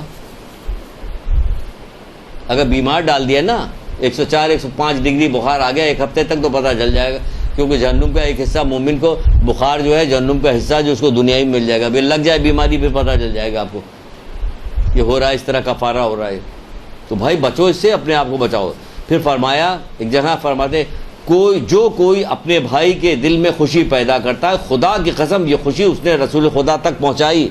اگر بیمار ڈال دیا نا, 104 105 ڈگری بخار آ گیا, ایک ہفتے تک تو پتہ چل جائے گا, کیونکہ جہنم کا ایک حصہ مومن کو بخار جو ہے, جہنم کا حصہ جو اس کو دنیا میں مل جائے گا. پھر لگ جائے بیماری پہ پتہ چل جائے گا آپ کو یہ ہو رہا ہے, اس طرح کفارہ ہو رہا ہے. تو بھائی بچو اس سے, اپنے آپ کو بچاؤ. پھر فرمایا ایک جگہ فرماتے, کوئی اپنے بھائی کے دل میں خوشی پیدا کرتا ہے, خدا کی قسم یہ خوشی اس نے رسول خدا تک پہنچائی.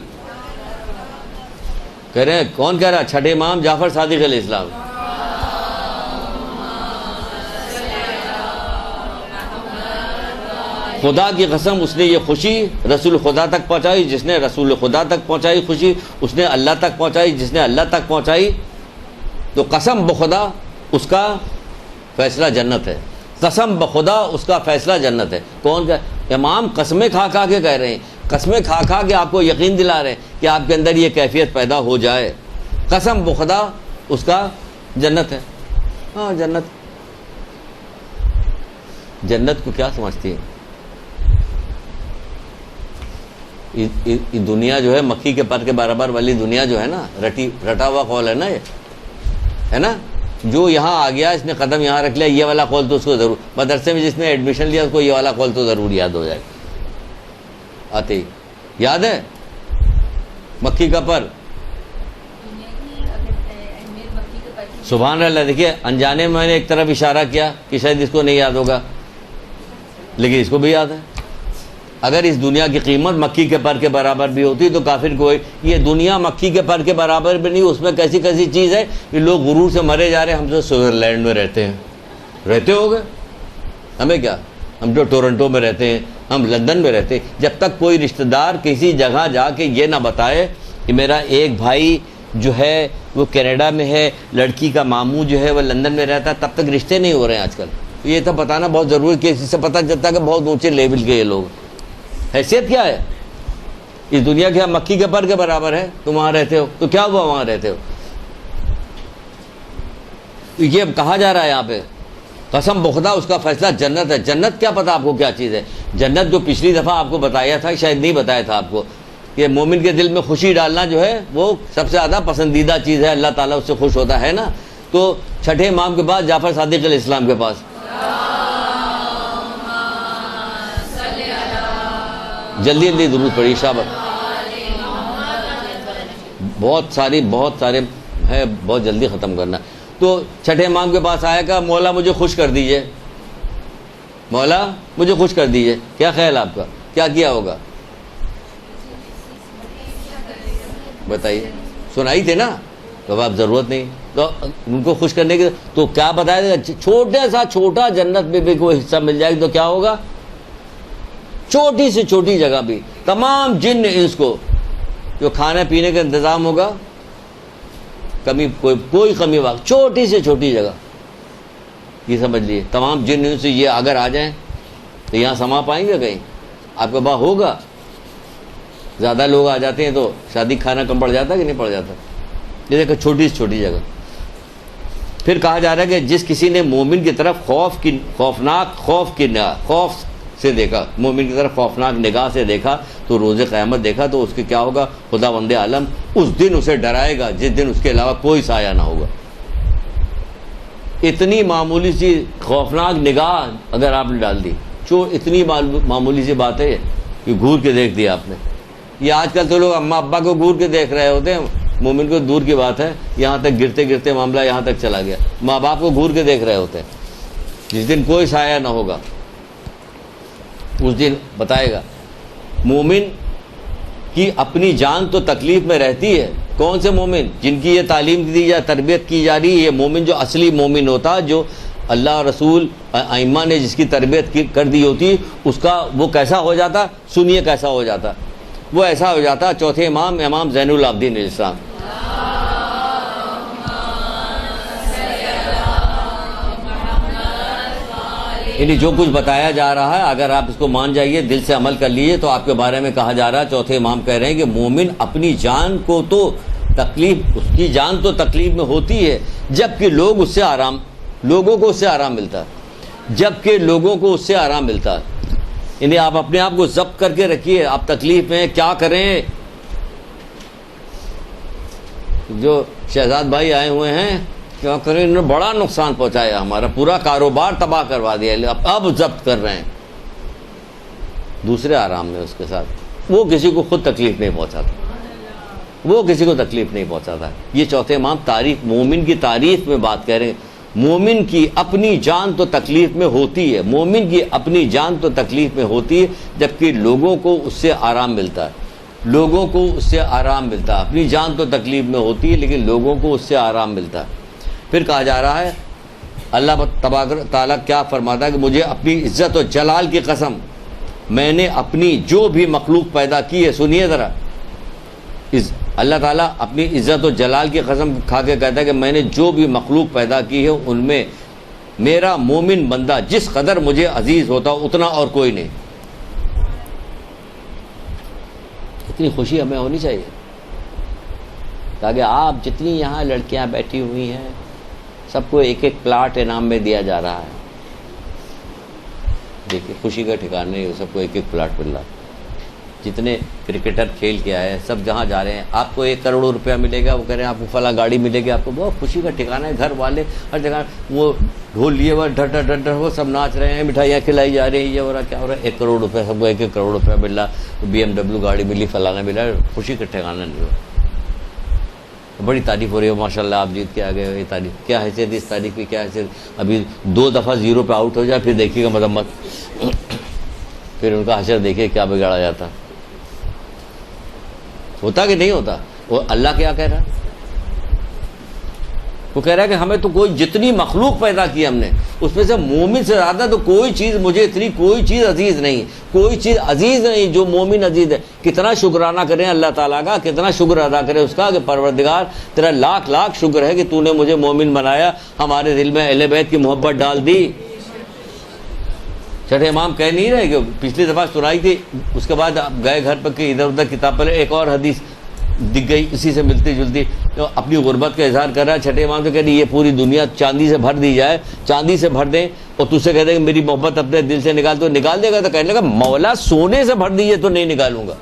کہہ رہے ہیں کون کہہ رہا ہے؟ چھٹے امام جعفر صادق علیہ السلام. خدا کی قسم اس نے یہ خوشی رسول خدا تک پہنچائی. جس نے رسول خدا تک پہنچائی خوشی, اس نے اللہ تک پہنچائی. جس نے اللہ تک پہنچائی تو قسم بخدا اس کا فیصلہ جنت ہے، قسم بخدا اس کا فیصلہ جنت ہے۔ کون کا امام قسمیں کھا کھا کے کہہ رہے ہیں، قسمیں کھا کھا کے آپ کو یقین دلا رہے ہیں کہ آپ کے اندر یہ کیفیت پیدا ہو جائے، قسم بخدا اس کا جنت ہے۔ ہاں جنت کو کیا سمجھتی ہے؟ یہ دنیا جو ہے مکھی کے پر کے برابر والی دنیا جو ہے نا، رٹا ہوا قول ہے نا، یہ ہے نا، جو یہاں آ گیا اس نے قدم یہاں رکھ لیا، یہ والا قول تو اس کو ضرور، مدرسے میں جس نے ایڈمیشن لیا اس کو یہ والا قول تو ضرور یاد ہو جائے آتے ہی۔ یاد ہے مکھی کا پر؟ سبحان اللہ۔ دیکھیے انجانے میں نے ایک طرف اشارہ کیا کہ شاید اس کو نہیں یاد ہوگا، لیکن اس کو بھی یاد ہے۔ اگر اس دنیا کی قیمت مکھی کے پر کے برابر بھی ہوتی تو کافر کو یہ دنیا مکھی کے پر کے برابر بھی نہیں، اس میں کیسی کیسی چیز ہے کہ لوگ غرور سے مرے جا رہے ہیں۔ ہم تو سوئٹزرلینڈ میں رہتے ہیں، رہتے ہو گئے، ہمیں کیا، ہم تو ٹورنٹو میں رہتے ہیں، ہم لندن میں رہتے ہیں۔ جب تک کوئی رشتہ دار کسی جگہ جا کے یہ نہ بتائے کہ میرا ایک بھائی جو ہے وہ کینیڈا میں ہے، لڑکی کا ماموں جو ہے وہ لندن میں رہتا ہے، تب تک رشتے نہیں ہو رہے ہیں آج کل۔ یہ تو بتانا بہت ضروری ہے کہ اس سے پتہ چلتا ہے کہ بہت اونچے لیول کے یہ لوگ۔ حیثیت کیا ہے اس دنیا کے؟ مکھی کے پر کے برابر ہے، تم وہاں رہتے ہو تو کیا ہوا وہاں رہتے ہو؟ یہ کہا جا رہا ہے یہاں پہ قسم بخدا اس کا فیصلہ جنت ہے۔ جنت کیا پتا آپ کو کیا چیز ہے؟ جنت جو پچھلی دفعہ آپ کو بتایا تھا، شاید نہیں بتایا تھا آپ کو، کہ مومن کے دل میں خوشی ڈالنا جو ہے وہ سب سے زیادہ پسندیدہ چیز ہے، اللہ تعالیٰ اس سے خوش ہوتا ہے نا۔ تو چھٹے امام کے بعد جعفر صادق علیہ السلام کے پاس جلدی جلدی درود پڑھی شابت، بہت سارے ہے، بہت جلدی ختم کرنا۔ تو چھٹے امام کے پاس آیا کہ مولا مجھے خوش کر دیجئے، مولا مجھے خوش کر دیجئے۔ کیا خیال آپ کا، کیا کیا ہوگا؟ بتائیے، سنائی تھے نا، تو اب ضرورت نہیں تو ان کو خوش کرنے کے، تو کیا بتایا تھا؟ چھوٹا جنت میں بھی کوئی حصہ مل جائے گا تو کیا ہوگا؟ چھوٹی سے چھوٹی جگہ بھی تمام جن انس کو جو کھانے پینے کا انتظام ہوگا، کوئی کمی واقع، چھوٹی سے چھوٹی جگہ، یہ سمجھ لیے تمام جن انس یہ اگر آ جائیں تو یہاں سما پائیں گے کہیں؟ آپ کے پاس ہوگا؟ زیادہ لوگ آ جاتے ہیں تو شادی کھانا کم پڑ جاتا ہے کہ نہیں پڑ جاتا؟ یہ دیکھو چھوٹی سے چھوٹی جگہ۔ پھر کہا جا رہا ہے کہ جس کسی نے مومن کی طرف خوف سے دیکھا، مومن کی طرف خوفناک نگاہ سے دیکھا تو روز قیامت دیکھا تو اس کے کیا ہوگا؟ خدا بند عالم اس دن اسے ڈرائے گا جس دن اس کے علاوہ کوئی سایہ نہ ہوگا۔ اتنی معمولی سی خوفناک نگاہ اگر آپ نے ڈال دی، اتنی معمولی سی بات ہے کہ گھور کے دیکھ دیا آپ نے۔ یہ آج کل تو لوگ اماں ابا کو گھور کے دیکھ رہے ہوتے ہیں، مومن کو دور کی بات ہے، یہاں تک گرتے گرتے معاملہ یہاں تک چلا گیا، ماں باپ کو گھور کے دیکھ رہے ہوتے ہیں۔ جس دن کوئی سایہ نہ ہوگا اس دن بتائے گا۔ مومن کی اپنی جان تو تکلیف میں رہتی ہے۔ کون سے مومن؟ جن کی یہ تعلیم دی جائے، تربیت کی جا رہی ہے۔ یہ مومن جو اصلی مومن ہوتا، جو اللہ رسول ائمہ نے جس کی تربیت کر دی ہوتی، اس کا وہ کیسا ہو جاتا؟ سنیے کیسا ہو جاتا؟ وہ ایسا ہو جاتا چوتھے امام زین العابدین علیہ السلام۔ یعنی جو کچھ بتایا جا رہا ہے اگر آپ اس کو مان جائیے، دل سے عمل کر لیجیے، تو آپ کے بارے میں کہا جا رہا ہے، چوتھے امام کہہ رہے ہیں کہ مومن اپنی جان کو تو تکلیف، اس کی جان تو تکلیف میں ہوتی ہے جبکہ لوگوں کو اس سے آرام ملتا ہے، جبکہ لوگوں کو اس سے آرام ملتا ہے۔ یعنی آپ اپنے آپ کو ضبط کر کے رکھیے، آپ تکلیف میں کیا کریں۔ جو شہزاد بھائی آئے ہوئے ہیں، کیا کریں، انہوں نے بڑا نقصان پہنچایا، ہمارا پورا کاروبار تباہ کروا دیا، اب ضبط کر رہے ہیں، دوسرے آرام میں اس کے ساتھ۔ وہ کسی کو خود تکلیف نہیں پہنچاتا، یہ چوتھے امام تعریف، مومن کی تعریف میں بات کہہ رہے ہیں۔ مومن کی اپنی جان تو تکلیف میں ہوتی ہے، مومن کی اپنی جان تو تکلیف میں ہوتی ہے جبکہ لوگوں کو اس سے آرام ملتا ہے، اپنی جان تو تکلیف میں ہوتی ہے لیکن لوگوں کو اس سے آرام ملتا ہے۔ پھر کہا جا رہا ہے، اللہ تبارک تعالیٰ کیا فرماتا ہے کہ مجھے اپنی عزت و جلال کی قسم، میں نے اپنی جو بھی مخلوق پیدا کی ہے، سنیے ذرا، اللہ تعالیٰ اپنی عزت و جلال کی قسم کھا کے کہتا ہے کہ میں نے جو بھی مخلوق پیدا کی ہے ان میں میرا مومن بندہ جس قدر مجھے عزیز ہوتا اتنا اور کوئی نہیں. اتنی خوشی ہمیں ہونی چاہیے تاکہ آپ جتنی یہاں لڑکیاں بیٹھی ہوئی ہیں سب کو ایک ایک پلاٹ انعام میں دیا جا رہا ہے. دیکھیے خوشی کا ٹھکانا نہیں, سب کو ایک ایک پلاٹ مل رہا. جتنے کرکٹر کھیل کے آئے ہیں سب جہاں جا رہے ہیں آپ کو 1 کروڑ روپیہ ملے گا, وہ کہہ رہے ہیں آپ کو فلاں گاڑی ملے گی, آپ کو بہت خوشی کا ٹھکانا ہے. گھر والے ہر جگہ وہ ڈھول لیے وہ ڈھر ڈھر ڈھر ڈھر وہ سب ناچ رہے ہیں, مٹھائیاں کھلائی جا رہی ہیں, یہ ہو رہا کیا ہو رہا ہے. 1 کروڑ روپیہ سب کو 1 کروڑ روپیہ مل رہا, BMW گاڑی ملی, فلانا ملا, خوشی کا ٹھکانا نہیں ہوا. بڑی تعریف ہو رہی ہے ماشاء اللہ آپ جیت کے آ گئے ہو. یہ تعریف کیا حیثیت اس تعریف کی, کیا حیثیت. ابھی 2 دفعہ 0 پہ آؤٹ ہو جائے پھر دیکھیے گا مذمت, پھر ان کا حشر دیکھیے کیا بگاڑا جاتا. ہوتا کہ نہیں ہوتا. وہ اللہ کیا کہہ رہا, وہ کہہ رہا ہے کہ ہمیں تو کوئی جتنی مخلوق پیدا کی ہم نے اس میں سے مومن سے زیادہ تو کوئی چیز مجھے اتنی کوئی چیز عزیز نہیں, کوئی چیز عزیز نہیں جو مومن عزیز ہے. کتنا شکرانہ کریں اللہ تعالیٰ کا, کتنا شکر ادا کریں اس کا کہ پروردگار تیرا لاکھ لاکھ شکر ہے کہ تو نے مجھے مومن بنایا, ہمارے دل میں اہل بیت کی محبت ڈال دی. چھٹے امام کہہ نہیں رہے کہ پچھلی دفعہ سنائی تھی, اس کے بعد آپ گئے گھر پر کہ ادھر ادھر کتاب پر ایک اور حدیث دکھ گئی اسی سے ملتی جلتی, تو اپنی غربت کا اظہار کر رہا ہے. چھٹے امام سے کہہ رہی یہ پوری دنیا چاندی سے بھر دی جائے, چاندی سے بھر دیں, اور تجھ سے کہہ دے کہ میری محبت اپنے دل سے نکال, تو نکال دے گا. تو کہنے لگا مولا سونے سے بھر دیجیے تو نہیں نکالوں گا,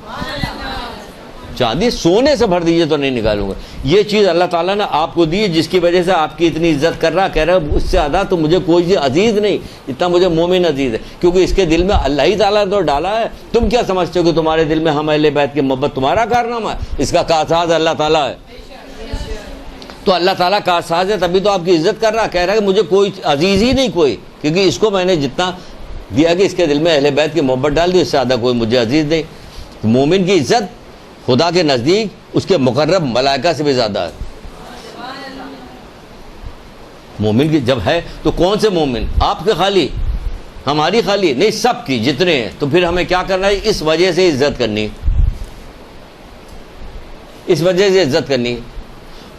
چاندی سونے سے بھر دیجیے تو نہیں نکالوں گا. یہ چیز اللہ تعالیٰ نے آپ کو دی جس کی وجہ سے آپ کی اتنی عزت کر رہا, کہہ رہا ہے اس سے زیادہ تو مجھے کوئی چیز عزیز نہیں اتنا مجھے مومن عزیز ہے, کیونکہ اس کے دل میں اللہ ہی تعالیٰ نے تو ڈالا ہے. تم کیا سمجھتے ہو کہ تمہارے دل میں ہم اہل بیت کی محبت تمہارا کارنامہ ہے, اس کا کاساز اللہ تعالیٰ ہے. تو اللہ تعالیٰ کاساز ہے تبھی تو آپ کی عزت کر رہا, کہہ رہا ہے کہ مجھے کوئی عزیز ہی نہیں کوئی, کیونکہ اس کو میں نے جتنا دیا کہ اس کے دل میں اہل بیت کی محبت ڈال دی, اس سے زیادہ کوئی مجھے عزیز نہیں. مومن کی عزت خدا کے نزدیک اس کے مقرب ملائکہ سے بھی زیادہ ہے. مومن کی جب ہے تو کون سے مومن, آپ کے خالی, ہماری خالی نہیں, سب کی جتنے ہیں. تو پھر ہمیں کیا کرنا ہے, اس وجہ سے عزت کرنی, اس وجہ سے عزت کرنی.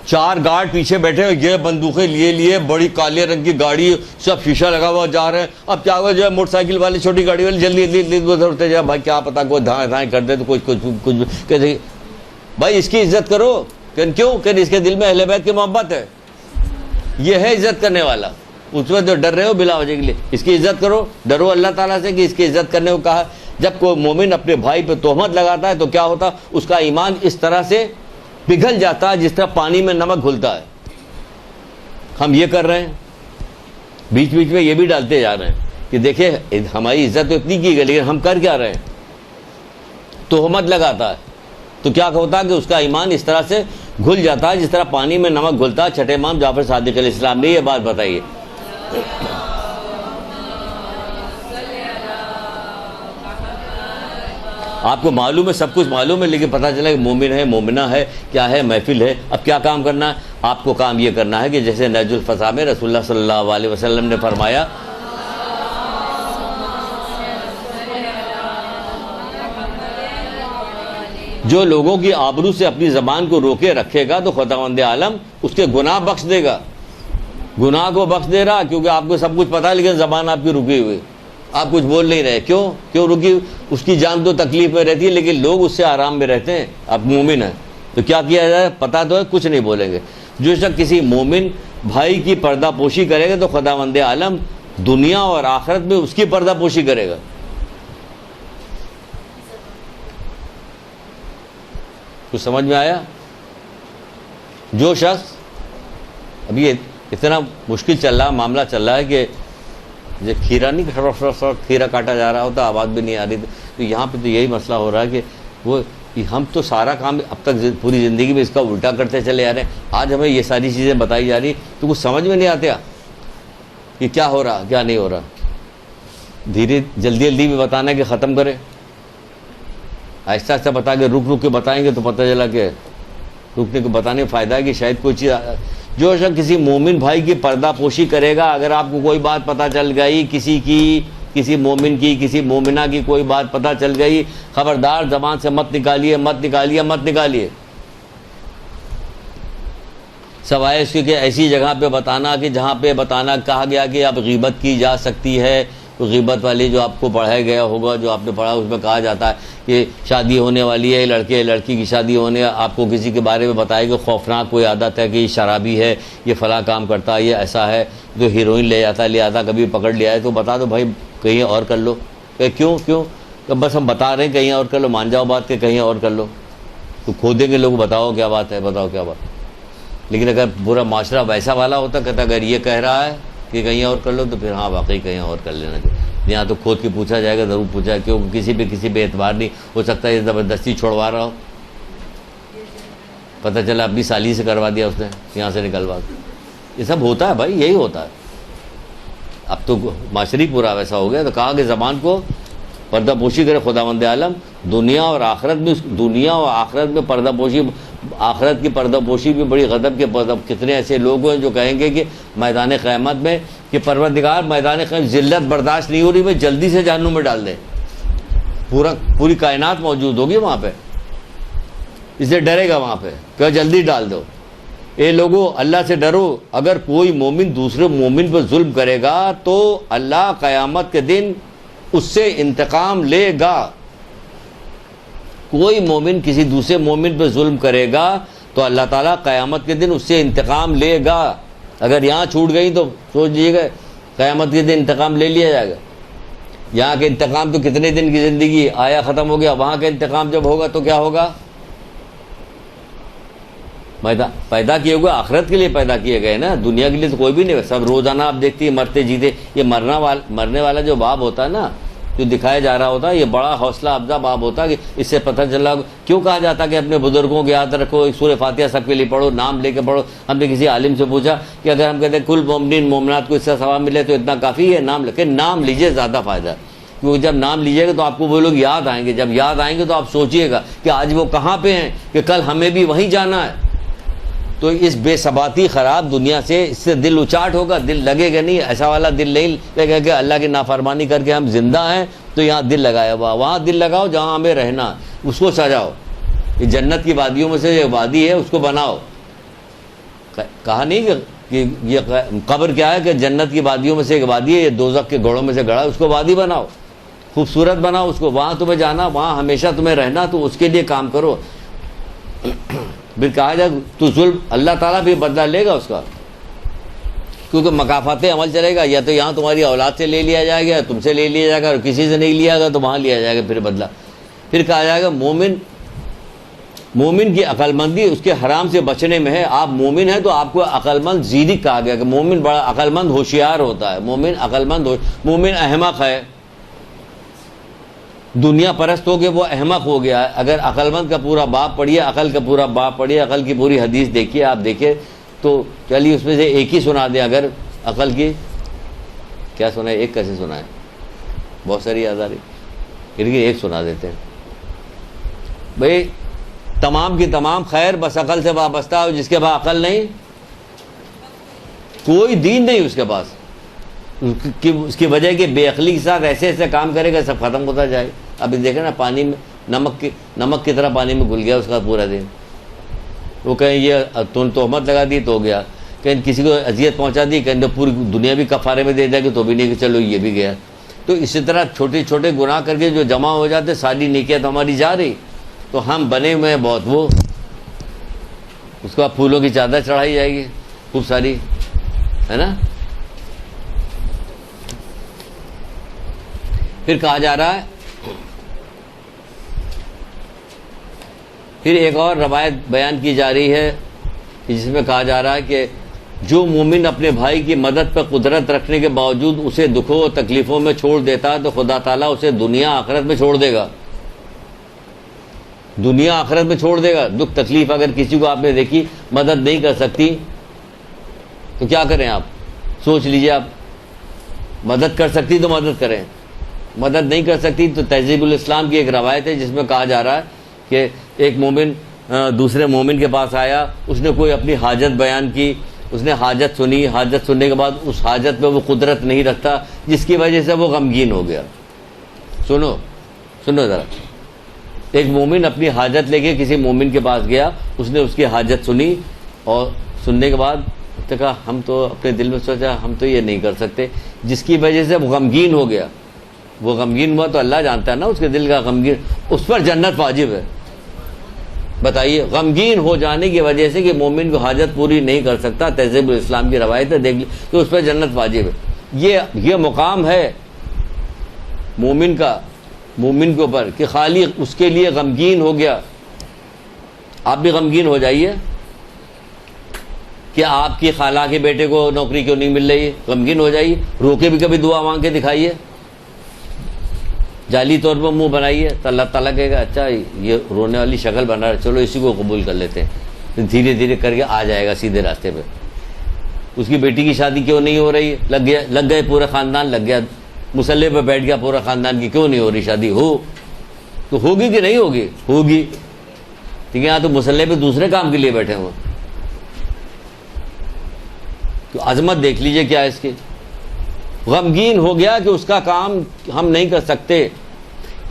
4 گارڈ پیچھے بیٹھے ہوئے, یہ بندوقیں لیے بڑی کالے رنگ کی گاڑی, سب شیشہ لگا ہوا جا رہے ہیں. اب کیا ہوا جو ہے موٹر سائیکل والے چھوٹی گاڑی والے جلدی ادھر جائے, بھائی کیا پتا کوئی دھائیں کر دے تو کچھ کہتے بھائی اس کی عزت کرو. کیوں کہ اس کے دل میں اہل بیت کی محبت ہے, یہ ہے عزت کرنے والا. اس میں تو ڈر رہے ہو بلا وجہ کے لیے, اس کی عزت کرو, ڈرو اللہ تعالیٰ سے کہ اس کی عزت کرنے کو کہا. جب کوئی مومن اپنے بھائی پہ تہمت لگاتا ہے تو کیا ہوتا, اس کا ایمان اس طرح سے پگھل جاتا ہے جس طرح پانی میں نمک گھلتا ہے. ہم یہ کر رہے ہیں, بیچ بیچ میں یہ بھی ڈالتے جا رہے ہیں کہ دیکھیں ہماری عزت تو اتنی کی گئی لیکن ہم کر کیا رہے ہیں. تہمت لگاتا ہے تو کیا ہوتا ہے کہ اس کا ایمان اس طرح سے گھل جاتا ہے جس طرح پانی میں نمک گھلتا ہے. چھٹے امام جعفر صادق علیہ السلام نے یہ بات بتائی ہے. آپ کو معلوم ہے, سب کچھ معلوم ہے, لیکن پتہ چلا کہ مومن ہے, مومنہ ہے, کیا ہے, محفل ہے. اب کیا کام کرنا ہے, آپ کو کام یہ کرنا ہے کہ جیسے نہج الفصاح میں رسول اللہ صلی اللہ علیہ وسلم نے فرمایا, جو لوگوں کی آبرو سے اپنی زبان کو روکے رکھے گا تو خداوند عالم اس کے گناہ بخش دے گا. گناہ کو بخش دے رہا کیونکہ آپ کو سب کچھ پتا ہے لیکن زبان آپ کی رکی ہوئی, آپ کچھ بول نہیں رہے. کیوں رکی, اس کی جان تو تکلیف میں رہتی ہے لیکن لوگ اس سے آرام میں رہتے ہیں. آپ مومن ہیں تو کیا کیا جائے, پتہ تو ہے کچھ نہیں بولیں گے. جو شخص کسی مومن بھائی کی پردہ پوشی کرے گا تو خداوند عالم دنیا اور آخرت میں اس کی پردہ پوشی کرے گا. کچھ سمجھ میں آیا. جو شخص ابھی اتنا مشکل چل رہا معاملہ چل رہا ہے کہ جو کھیرا نہیں کھیرا کاٹا جا رہا ہوتا, آواز بھی نہیں آ رہی, تو یہاں پہ تو یہی مسئلہ ہو رہا ہے کہ وہ ہم تو سارا کام اب تک پوری زندگی میں اس کا الٹا کرتے چلے جا رہے ہیں. آج ہمیں یہ ساری چیزیں بتائی جا رہی تو کچھ سمجھ میں نہیں آتا کہ کیا ہو رہا کیا نہیں ہو رہا. دھیرے جلدی میں بتانا ہے کہ ختم کرے, آہستہ آہستہ بتا کے رک کے بتائیں گے تو پتہ چلا کہ رکنے کو بتانے کا فائدہ ہے کہ شاید کوئی چیز. جو شخص کسی مومن بھائی کی پردہ پوشی کرے گا, اگر آپ کو کوئی بات پتہ چل گئی کسی مومن کی کسی مومنہ کی کوئی بات پتہ چل گئی, خبردار زبان سے مت نکالیے. سوائے اس کے کہ ایسی جگہ پہ بتانا کہ جہاں پہ بتانا کہا گیا کہ اب غیبت کی جا سکتی ہے، تو غیبت والی جو آپ کو پڑھایا گیا ہوگا، جو آپ نے پڑھا، اس میں کہا جاتا ہے کہ شادی ہونے والی ہے، لڑکی کی شادی ہونے، آپ کو کسی کے بارے میں بتائے کہ خوفناک کوئی عادت ہے کہ یہ شرابی ہے، یہ فلاں کام کرتا ہے، یہ ایسا ہے، جو ہیروئن لے آتا کبھی پکڑ لیا ہے، تو بتا دو بھائی کہیں اور کر لو. کہ کیوں کہ بس ہم بتا رہے ہیں کہیں اور کر لو، مان جاؤ بات کہ کہیں اور کر لو. تو کھودیں گے لوگ، بتاؤ کیا بات ہے، بتاؤ کیا بات. لیکن اگر پورا معاشرہ ویسا والا ہوتا، کہتا اگر یہ کہہ رہا ہے کہ کہیں اور کر لو، تو پھر ہاں واقعی کہیں اور کر لینا چاہیے. یہاں تو کھود کے پوچھا جائے گا، ضرور پوچھا جائے، کیونکہ کسی پہ اعتبار نہیں ہو سکتا یہ زبردستی چھوڑوا رہا ہو. پتہ چلا اپنی سالی سے کروا دیا اس نے، یہاں سے نکلوا دیا. یہ سب ہوتا ہے بھائی، یہی ہوتا ہے. اب تو معاشری پورا ویسا ہو گیا. تو کہا کہ زبان کو پردہ پوشی کرے خداوند عالم. دنیا اور آخرت میں پردہ پوشی، آخرت کی پردہ پوشی بھی بڑی غضب کے. کتنے ایسے لوگ ہیں جو کہیں گے کہ میدان قیامت میں کہ پروردگار میدان قیامت ذلت برداشت نہیں ہو رہی، میں جلدی سے جہنم میں ڈال دے. پوری کائنات موجود ہوگی وہاں پہ، اس سے ڈرے گا وہاں پہ کہ جلدی ڈال دو. اے لوگوں اللہ سے ڈرو. اگر کوئی مومن دوسرے مومن پر ظلم کرے گا تو اللہ قیامت کے دن اس سے انتقام لے گا. کوئی مومن کسی دوسرے مومن پر ظلم کرے گا تو اللہ تعالیٰ قیامت کے دن اس سے انتقام لے گا. اگر یہاں چھوٹ گئی تو سوچ لیجیے گا قیامت کے دن انتقام لے لیا جائے گا. یہاں کے انتقام تو کتنے دن کی زندگی آیا ختم ہو گیا، وہاں کا انتقام جب ہوگا تو کیا ہوگا. پیدا کیے ہوئے آخرت کے لیے پیدا کیے گئے نا، دنیا کے لیے تو کوئی بھی نہیں. سب روزانہ آپ دیکھتی ہیں مرتے جیتے. یہ مرنے والا جو باب ہوتا ہے نا، جو دکھایا جا رہا ہوتا ہے، یہ بڑا حوصلہ افزا باب ہوتا ہے کہ اس سے پتہ چلا. کیوں کہا جاتا کہ اپنے بزرگوں کو یاد رکھو، ایک سورہ فاتحہ سب کے لیے پڑھو، نام لے کے پڑھو. ہم نے کسی عالم سے پوچھا کہ اگر ہم کہتے ہیں کل مومنین مومنات کو اس سے ثواب ملے تو اتنا کافی ہے نام لکھے. نام لیجئے، زیادہ فائدہ ہے. کیونکہ جب نام لیجئے گا تو آپ کو وہ لوگ یاد آئیں گے. جب یاد آئیں گے تو آپ سوچئے گا کہ آج وہ کہاں پہ ہیں، کہ کل ہمیں بھی وہیں جانا ہے. تو اس بے ثباتی خراب دنیا سے اس سے دل اچاٹ ہوگا، دل لگے گا نہیں. ایسا والا دل نہیں لگے کہ اللہ کی نافرمانی کر کے ہم زندہ ہیں تو یہاں دل لگایا ہوا. وہاں دل لگاؤ جہاں ہمیں رہنا، اس کو سجاؤ. یہ جنت کی وادیوں میں سے ایک وادی ہے، اس کو بناؤ. کہا نہیں کہ یہ قبر کیا ہے، کہ جنت کی وادیوں میں سے ایک وادی ہے، یہ دوزخ کے گھوڑوں میں سے گڑھا ہے. اس کو وادی بناؤ، خوبصورت بناؤ اس کو. وہاں تمہیں جانا، وہاں ہمیشہ تمہیں رہنا، تو اس کے لیے کام کرو. پھر کہا جائے تو ظلم اللہ تعالیٰ بھی بدلہ لے گا اس کا، کیونکہ مکافات عمل چلے گا. یا تو یہاں تمہاری اولاد سے لے لیا جائے گا، تم سے لے لیا جائے گا، اور کسی سے نہیں لیا گا تو وہاں لیا جائے گا پھر بدلہ. پھر کہا جائے گا مومن کی عقل مندی اس کے حرام سے بچنے میں ہے. آپ مومن ہیں تو آپ کو عقل مند زیدق کہا گیا کہ مومن بڑا عقل مند ہوشیار ہوتا ہے. مومن عقل مند مومن احمق ہے. دنیا پرست ہو کے وہ احمق ہو گیا ہے. اگر عقل مند کا پورا باب پڑھیے، عقل کا پورا باب پڑھیے، عقل کی پوری حدیث دیکھیے، آپ دیکھیں تو چلیے اس میں سے ایک ہی سنا دیں. اگر عقل کی کیا سنا ہے، ایک کیسے سنا ہے، بہت ساری یاد آ رہی، پھر ایک سنا دیتے ہیں. بھائی تمام کی تمام خیر بس عقل سے وابستہ ہو. جس کے پاس عقل نہیں، کوئی دین نہیں اس کے پاس. اس کی وجہ کہ بے عقلی کے ساتھ ایسے ایسے کام کرے گا، سب ختم ہوتا جائے. ابھی دیکھیں نا، پانی میں نمک کی طرح پانی میں گھل گیا اس کا پورا دن. وہ کہیں یہ تہمت لگا دی تو ہو گیا، کہیں کسی کو اذیت پہنچا دی، کہیں پوری دنیا بھی کفارے میں دے دیا کہ تو بھی نہیں، کہ چلو یہ بھی گیا. تو اسی طرح چھوٹے چھوٹے گناہ کر کے جو جمع ہو جاتے، ساری نیکیاں تو ہماری جا رہی. تو ہم بنے ہوئے ہیں بہت. وہ اس کو پھولوں کی چادر چڑھائی جائے گی خوب ساری، ہے نا. پھر کہا جا رہا ہے، پھر ایک اور روایت بیان کی جا رہی ہے جس میں کہا جا رہا ہے کہ جو مومن اپنے بھائی کی مدد پر قدرت رکھنے کے باوجود اسے دکھوں و تکلیفوں میں چھوڑ دیتا ہے تو خدا تعالیٰ اسے دنیا آخرت میں چھوڑ دے گا. دنیا آخرت میں چھوڑ دے گا. دکھ تکلیف اگر کسی کو آپ نے دیکھی مدد نہیں کر سکتی تو کیا کریں آپ؟ سوچ لیجئے. آپ مدد کر سکتی تو مدد کریں، مدد نہیں کر سکتی تو تہذیب الاسلام کی ایک روایت ہے جس میں کہا جا رہا ہے کہ ایک مومن دوسرے مومن کے پاس آیا، اس نے کوئی اپنی حاجت بیان کی، اس نے حاجت سنی. حاجت سننے کے بعد اس حاجت پہ وہ قدرت نہیں رکھتا، جس کی وجہ سے وہ غمگین ہو گیا. سنو ذرا. ایک مومن اپنی حاجت لے کے کسی مومن کے پاس گیا، اس نے اس کی حاجت سنی اور سننے کے بعد تو کہا ہم تو اپنے دل میں سوچا ہم تو یہ نہیں کر سکتے. جس کی وجہ سے وہ غمگین ہو گیا, وہ غمگین ہوا تو اللہ جانتا ہے نا اس کے دل کا غمگین, اس پر جنت واجب ہے. بتائیے, غمگین ہو جانے کی وجہ سے کہ مومن کو حاجت پوری نہیں کر سکتا, تہذیب الاسلام کی روایت ہے, دیکھ لی کہ اس پر جنت واجب ہے. یہ مقام ہے مومن کا, مومن کے اوپر کہ خالی اس کے لیے غمگین ہو گیا. آپ بھی غمگین ہو جائیے کہ آپ کی خالہ کے بیٹے کو نوکری کیوں نہیں مل رہی, غمگین ہو جائیے. رو کے بھی کبھی دعا مانگ کے دکھائیے, جعلی طور پر منہ بنائیے تو اللہ تعالیٰ کہے گا اچھا یہ رونے والی شکل بنا رہا ہے, چلو اسی کو قبول کر لیتے ہیں. دھیرے دھیرے کر کے آ جائے گا سیدھے راستے پہ. اس کی بیٹی کی شادی کیوں نہیں ہو رہی, لگ گئے پورا خاندان لگ گیا, مسلح پہ بیٹھ گیا پورا خاندان کی, کیوں نہیں ہو رہی شادی, ہو تو ہوگی کہ نہیں ہوگی, ہوگی. ٹھیک ہے, یہاں تو مسلح پہ دوسرے کام کے لیے بیٹھے ہوئے. تو عظمت دیکھ لیجئے کیا ہے اس کی. غمگین ہو گیا کہ اس کا کام ہم نہیں کر سکتے.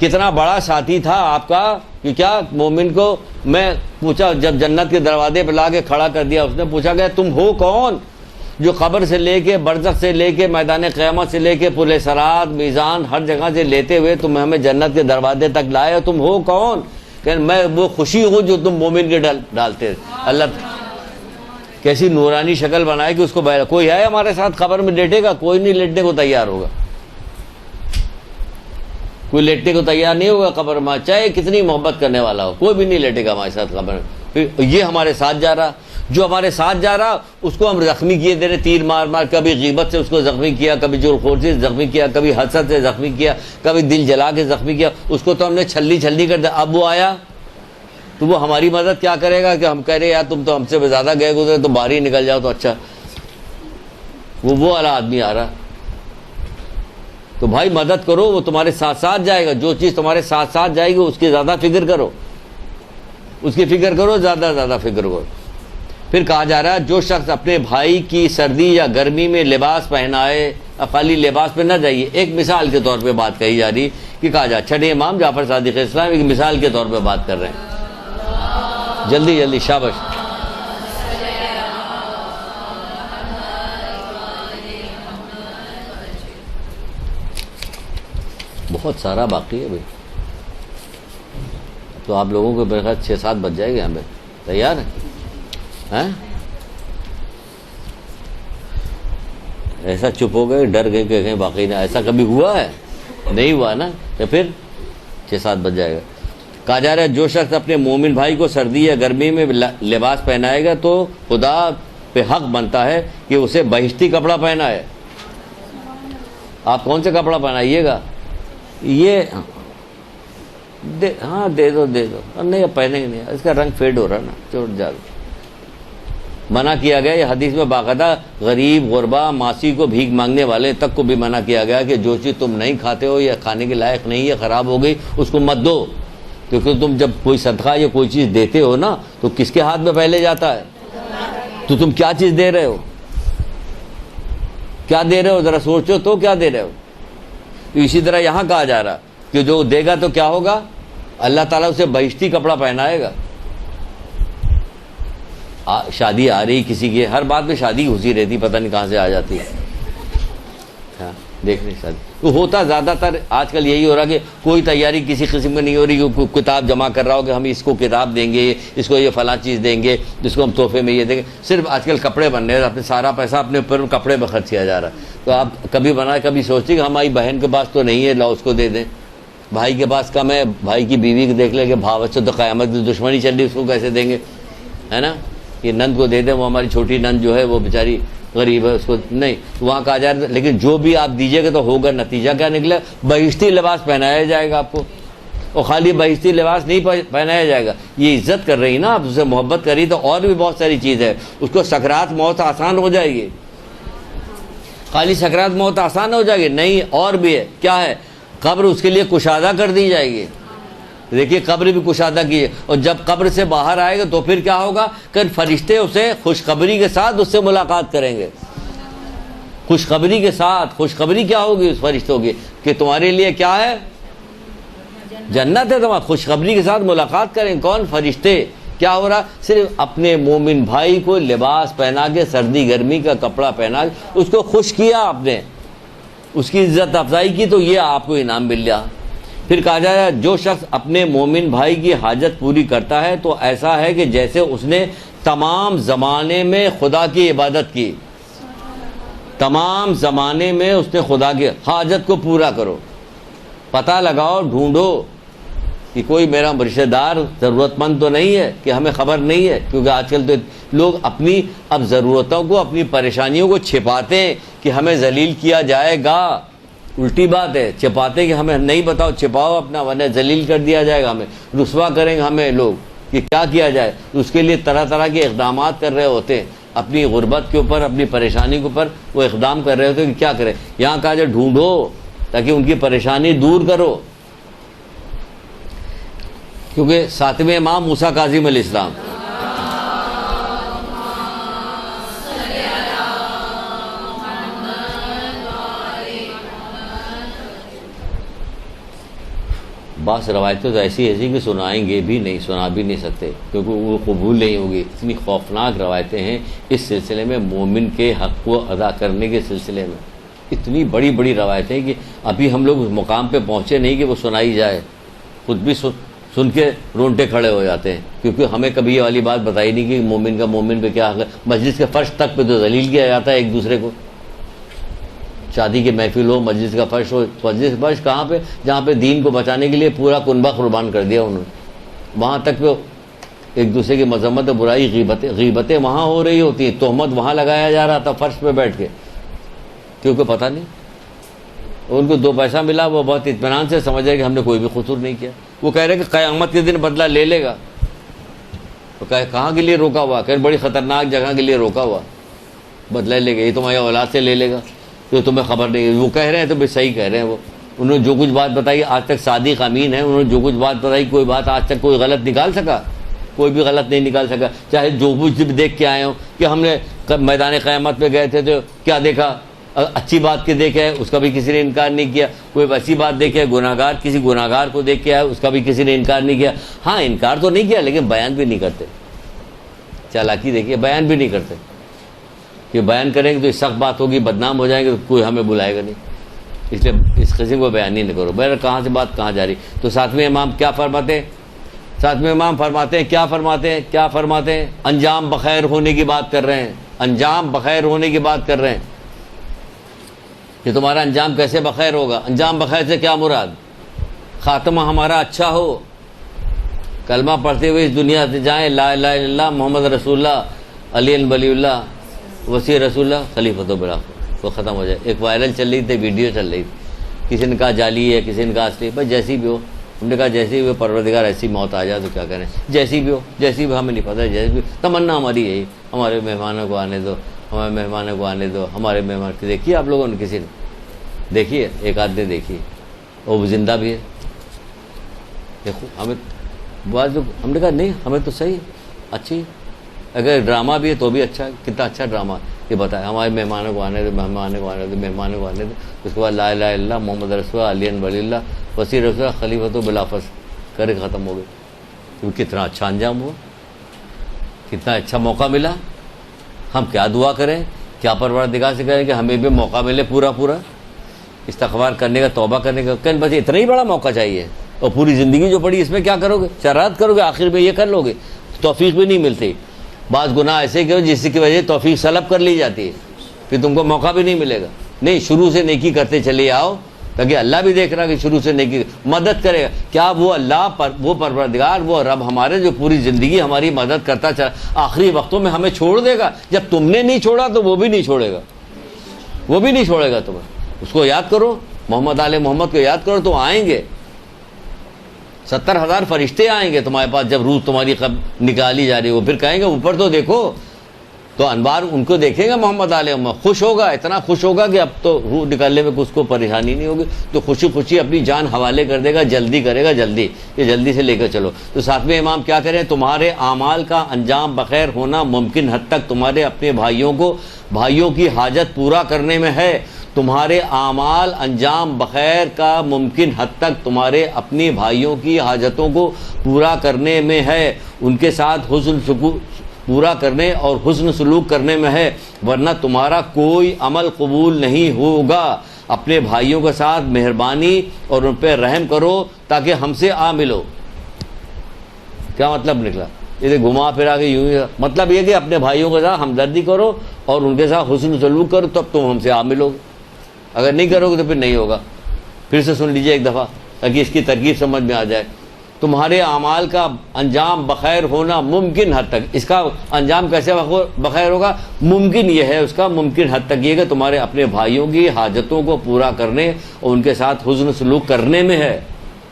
کتنا بڑا ساتھی تھا آپ کا کہ کیا مومن کو میں پوچھا, جب جنت کے دروازے پہ لا کے کھڑا کر دیا, اس نے پوچھا گیا تم ہو کون جو قبر سے لے کے برزخ سے لے کے میدان قیامت سے لے کے پل صراط میزان ہر جگہ سے لیتے ہوئے تم ہمیں جنت کے دروازے تک لائے, تم ہو کون؟ کہ میں وہ خوشی ہوں جو تم مومن کے ڈالتے. اللہ کیسی نورانی شکل بنائے کہ اس کو کوئی ہے ہمارے ساتھ قبر میں لیٹے گا, کوئی نہیں لیٹنے کو تیار ہوگا, کوئی لیٹنے کو تیار نہیں ہوگا قبر میں, چاہے کتنی محبت کرنے والا ہو, کوئی بھی نہیں لیٹے گا ہمارے ساتھ قبر میں. پھر یہ ہمارے ساتھ جا رہا, جو ہمارے ساتھ جا رہا اس کو ہم زخمی کیے دے رہے, تیر مار مار, کبھی غیبت سے اس کو زخمی کیا, کبھی جرخوری سے زخمی کیا, کبھی حسد سے زخمی کیا, کبھی دل جلا کے زخمی کیا, اس کو تو ہم نے چھلی کر دیا. اب وہ آیا تو وہ ہماری مدد کیا کرے گا کہ ہم کہہ رہے یار تم تو ہم سے زیادہ گئے گزرے, تو باہر ہی نکل جاؤ تو اچھا. وہ والا آدمی آ رہا. تو بھائی مدد کرو, وہ تمہارے ساتھ ساتھ جائے گا. جو چیز تمہارے ساتھ ساتھ جائے گی اس کی زیادہ فکر کرو, اس کی فکر کرو, زیادہ فکر کرو. پھر کہا جا رہا ہے جو شخص اپنے بھائی کی سردی یا گرمی میں لباس پہنائے, خالی لباس پہ نہ جائیے, ایک مثال کے طور پہ بات کہی جا رہی کہ کہا جا, چھٹے امام جعفر صادق اسلام ایک مثال کے طور پہ بات کر رہے ہیں. جلدی شابش. بہت سارا باقی ہے بھائی, تو آپ لوگوں کو میرے خیال 6-7 بج جائے گے. ہمیں تیار ہیں؟ ایسا چپ ہو گئے, ڈر گئے کہ کہیں باقی نہ. ایسا کبھی ہوا ہے؟ نہیں ہوا نا, تو پھر 6-7 بج جائے گا. کہا جا رہا ہے جو شخص اپنے مومن بھائی کو سردی یا گرمی میں لباس پہنائے گا تو خدا پہ حق بنتا ہے کہ اسے بہشتی کپڑا پہنائے. آپ کون سے کپڑا پہنائیے گا؟ یہ ہاں دے دو, نہیں پہنے گے نہیں, اس کا رنگ فیڈ ہو رہا نا, چوٹ جا. منع کیا گیا, یہ حدیث میں باقاعدہ غریب غربا ماسی کو بھیک مانگنے والے تک کو بھی منع کیا گیا کہ جو چیز تم نہیں کھاتے ہو یا کھانے کے لائق نہیں ہے, خراب ہو گئی, اس کو مت دو. کیونکہ تم جب کوئی صدقہ یا کوئی چیز دیتے ہو نا تو کس کے ہاتھ میں پہلے جاتا ہے؟ تو تم کیا چیز دے رہے ہو, کیا دے رہے ہو, ذرا سوچو تو کیا دے رہے ہو. تو اسی طرح یہاں کہا جا رہا کہ جو دے گا تو کیا ہوگا, اللہ تعالیٰ اسے بہشتی کپڑا پہنائے گا. شادی آ رہی کسی کی, ہر بات میں شادی گھسی رہتی, پتہ نہیں کہاں سے آ جاتی ہے. دیکھ رہے شادی تو ہوتا زیادہ تر آج کل یہی ہو رہا کہ کوئی تیاری کسی قسم کی نہیں ہو رہی کہ کتاب جمع کر رہا ہو کہ ہم اس کو کتاب دیں گے, اس کو یہ فلاں چیز دیں گے, جس کو ہم تحفے میں یہ دیں گے. صرف آج کل کپڑے بن رہے ہیں, اپنے سارا پیسہ اپنے اوپر کپڑے میں خرچ کیا جا رہا ہے. تو آپ کبھی بنائے کبھی سوچتے کہ ہماری بہن کے پاس تو نہیں ہے, لاؤ اس کو دے دیں. بھائی کے پاس کم ہے, بھائی کی بیوی کو دیکھ لیں کہ بھاو سے تو قیامت کی دشمنی چل رہی, اس کو کیسے دیں گے, ہے نا. یہ نند کو دے دیں, وہ ہماری چھوٹی نند جو ہے وہ بیچاری غریب ہے, اس کو نہیں. وہاں کہا جا رہا ہے لیکن جو بھی آپ دیجیے گا تو ہوگا. نتیجہ کیا نکلے, بہشتی لباس پہنایا جائے گا آپ کو. اور خالی بہشتی لباس نہیں پہنایا جائے گا, یہ عزت کر رہی نا, آپ اسے محبت کری تو اور بھی بہت ساری چیز ہے. اس کو سکرات موت آسان ہو جائے گی. خالی سکرات موت آسان ہو جائے گی نہیں, اور بھی ہے. کیا ہے؟ قبر اس کے لیے کشادہ کر دی جائے گی. دیکھیے قبر بھی کشادہ کی ہے, اور جب قبر سے باہر آئے گا تو پھر کیا ہوگا کہ فرشتے اسے خوشخبری کے ساتھ اس سے ملاقات کریں گے. خوشخبری کے ساتھ. خوشخبری کیا ہوگی اس فرشتوں کی کہ تمہارے لیے کیا ہے, جنت ہے. تمہارا خوشخبری کے ساتھ ملاقات کریں. کون؟ فرشتے. کیا ہو رہا؟ صرف اپنے مومن بھائی کو لباس پہنا کے، سردی گرمی کا کپڑا پہنا کے اس کو خوش کیا آپ نے، اس کی عزت افزائی کی، تو یہ آپ کو انعام مل گیا۔ پھر کہا جائے جو شخص اپنے مومن بھائی کی حاجت پوری کرتا ہے تو ایسا ہے کہ جیسے اس نے تمام زمانے میں خدا کی عبادت کی، تمام زمانے میں اس نے خدا کی حاجت کو پورا کرو۔ پتہ لگاؤ، ڈھونڈو کہ کوئی میرا رشتہ دار ضرورت مند تو نہیں ہے کہ ہمیں خبر نہیں ہے، کیونکہ آج کل تو لوگ اپنی اب ضرورتوں کو، اپنی پریشانیوں کو چھپاتے ہیں کہ ہمیں ذلیل کیا جائے گا۔ الٹی بات ہے، چھپاتے کہ ہمیں نہیں بتاؤ، چھپاؤ اپنا، ورنہ ذلیل کر دیا جائے گا، ہمیں رسوا کریں گے ہمیں لوگ، کہ کیا کیا جائے۔ اس کے لیے طرح طرح کے اقدامات کر رہے ہوتے ہیں، اپنی غربت کے اوپر، اپنی پریشانی کے اوپر وہ اقدام کر رہے ہوتے ہیں کہ کیا کریں۔ یہاں کہا جائے ڈھونڈو تاکہ ان کی پریشانی دور کرو، کیونکہ ساتویں امام موسیٰ کاظم علیہ السلام، بعض روایتیں تو ایسی کہ سنائیں گے بھی نہیں، سنا بھی نہیں سکتے، کیونکہ وہ قبول نہیں ہوگی۔ اتنی خوفناک روایتیں ہیں اس سلسلے میں، مومن کے حق کو ادا کرنے کے سلسلے میں اتنی بڑی بڑی روایتیں ہیں کہ ابھی ہم لوگ اس مقام پہ پہنچے نہیں کہ وہ سنائی جائے، خود بھی سن کے رونٹے کھڑے ہو جاتے ہیں، کیونکہ ہمیں کبھی یہ والی بات بتائی نہیں کہ مومن کا مومن پہ کیا حق ہے۔ مجلس کے فرش تک پہ تو ذلیل کیا جاتا ہے ایک دوسرے کو، شادی کی محفل ہو، مجلس کا فرش ہو، مجلس فرش کہاں پہ؟ جہاں پہ دین کو بچانے کے لیے پورا کنبہ قربان کر دیا انہوں نے، وہاں تک پہ ایک دوسرے کی مذمت و برائی، غیبتیں وہاں ہو رہی ہوتی ہیں، تہمت وہاں لگایا جا رہا تھا فرش پہ بیٹھ کے، کیونکہ پتہ نہیں ان کو 2 پیسہ ملا، وہ بہت اطمینان سے سمجھ رہے کہ ہم نے کوئی بھی قصور نہیں کیا۔ وہ کہہ رہے کہ قیامت کے دن بدلہ لے لے گا، تو کہاں کے لیے روکا ہوا؟ کہ بڑی خطرناک جگہ کے لیے روکا ہوا، بدلہ لے گا، یہ تمہاری اولاد سے لے لے گا، تو تمہیں خبر نہیں ہے۔ وہ کہہ رہے ہیں تو بھی صحیح کہہ رہے ہیں، وہ انہوں نے جو کچھ بات بتائی آج تک صادق امین ہے، انہوں نے جو کچھ بات بتائی کوئی بات آج تک کوئی غلط نکال سکا؟ کوئی بھی غلط نہیں نکال سکا، چاہے جو کچھ بھی دیکھ کے آئے ہوں کہ ہم نے میدان قیامت پہ گئے تھے تو کیا دیکھا، اچھی بات کے دیکھا ہے اس کا بھی کسی نے انکار نہیں کیا، کوئی ویسی بات دیکھے گناہگار، کسی گناہگار کو دیکھ کے آئے اس کا بھی کسی نے انکار نہیں کیا۔ ہاں انکار تو نہیں کیا لیکن بیان بھی نہیں کرتے، چالاکی دیکھیے، بیان بھی نہیں کرتے کہ بیان کریں گے تو سخت بات ہوگی، بدنام ہو جائیں گے تو کوئی ہمیں بلائے گا نہیں، اس لیے اس قسم کو بیان ہی نہ کرو۔ بہر کہاں سے بات کہاں جا رہی؟ تو ساتویں امام کیا فرماتے ہیں؟ ساتویں امام فرماتے ہیں کیا فرماتے ہیں؟ انجام بخیر ہونے کی بات کر رہے ہیں، انجام بخیر ہونے کی بات کر رہے ہیں کہ تمہارا انجام کیسے بخیر ہوگا۔ انجام بخیر سے کیا مراد؟ خاتمہ ہمارا اچھا ہو، کلمہ پڑھتے ہوئے اس دنیا سے جائیں، لا الہ الا اللہ محمد رسول اللہ علی ولی اللہ وسیع رسول اللہ خلیفۃ بالآخر، وہ ختم ہو جائے۔ ایک وائرل چل رہی تھی، ویڈیو چل رہی تھی، کسی نے کہا جعلی ہے، کسی نے کہا اصلی، بس جیسی بھی ہو، ہم نے کہا جیسی بھی ہو، پروردگار ایسی موت آ جائے تو کیا کریں، جیسی بھی ہو، جیسی بھی ہمیں نہیں پتہ، جیسی بھی تمنا ہماری یہی، ہمارے مہمانوں کو آنے دو، ہمارے مہمانوں کو آنے دو، ہمارے مہمان کو دیکھیے آپ لوگوں نے، کسی نے دیکھیے، ایک آدھ نے دیکھی، وہ زندہ بھی ہے، دیکھو ہمیں بعض لوگ، ہم نے کہا نہیں ہمیں تو صحیح اچھی، اگر ڈرامہ بھی ہے تو بھی اچھا، کتنا اچھا ڈرامہ یہ بتائے، ہمارے مہمانوں کو آنے دو، مہمانوں کو آنے دو، مہمانوں کو آنے دو، اس کے بعد لا الہ الا اللہ محمد رسول اللہ علی ولی اللہ وسیع رسول اللہ خلیفۃ بالآخر کر کے ختم ہو گئی۔ تو کتنا اچھا انجام ہوا، کتنا اچھا موقع ملا۔ ہم کیا دعا کریں، کیا پروردگار سے کریں کہ ہمیں بھی موقع ملے پورا استغفار کرنے کا، توبہ کرنے کا، کل بس اتنا ہی بڑا موقع چاہیے، اور پوری زندگی جو پڑی اس میں کیا کرو گے، شرارت کرو گے، آخر میں یہ کر لو گے، توفیق بھی نہیں ملتی۔ بعض گناہ ایسے کرو جس کی وجہ سے توفیق سلب کر لی جاتی ہے، پھر تم کو موقع بھی نہیں ملے گا۔ نہیں، شروع سے نیکی کرتے چلے آؤ، تاکہ اللہ بھی دیکھ رہا کہ شروع سے نیکی مدد کرے گا۔ کیا وہ اللہ وہ پروردگار، وہ رب ہمارے جو پوری زندگی ہماری مدد کرتا چلا، آخری وقتوں میں ہمیں چھوڑ دے گا؟ جب تم نے نہیں چھوڑا تو وہ بھی نہیں چھوڑے گا، وہ بھی نہیں چھوڑے گا تمہیں۔ اس کو یاد کرو، محمد آل محمد کو یاد کرو، تو آئیں گے 70,000 فرشتے آئیں گے تمہارے پاس جب روح تمہاری نکالی جا رہی ہو، پھر کہیں گے اوپر تو دیکھو، تو انوار ان کو دیکھے گا محمد علیہ محمد، خوش ہوگا، اتنا خوش ہوگا کہ اب تو روح نکالنے میں اس کو پریشانی نہیں ہوگی، تو خوشی خوشی اپنی جان حوالے کر دے گا، جلدی کرے گا، جلدی کہ جلدی سے لے کر چلو۔ تو ساتویں امام کیا کریں؟ تمہارے اعمال کا انجام بخیر ہونا ممکن حد تک تمہارے اپنے بھائیوں کی حاجت پورا کرنے میں ہے، تمہارے اعمال انجام بخیر کا ممکن حد تک تمہارے اپنے بھائیوں کی حاجتوں کو پورا کرنے میں ہے، ان کے ساتھ حسن پورا کرنے اور حسن سلوک کرنے میں ہے، ورنہ تمہارا کوئی عمل قبول نہیں ہوگا۔ اپنے بھائیوں کے ساتھ مہربانی اور ان پہ رحم کرو تاکہ ہم سے آ ملو۔ کیا مطلب نکلا؟ اسے گھما پھرا کے یوں ہی مطلب یہ کہ اپنے بھائیوں کے ساتھ ہمدردی کرو اور ان کے ساتھ حسن سلوک کرو، تب تم ہم سے آ ملو گے۔ اگر نہیں کرو گے تو پھر نہیں ہوگا۔ پھر سے سن لیجئے ایک دفعہ تاکہ اس کی ترکیب سمجھ میں آ جائے۔ تمہارے اعمال کا انجام بخیر ہونا ممکن حد تک، اس کا انجام کیسے بخیر ہوگا؟ ممکن یہ ہے، اس کا ممکن حد تک یہ کہ تمہارے اپنے بھائیوں کی حاجتوں کو پورا کرنے اور ان کے ساتھ حسن سلوک کرنے میں ہے۔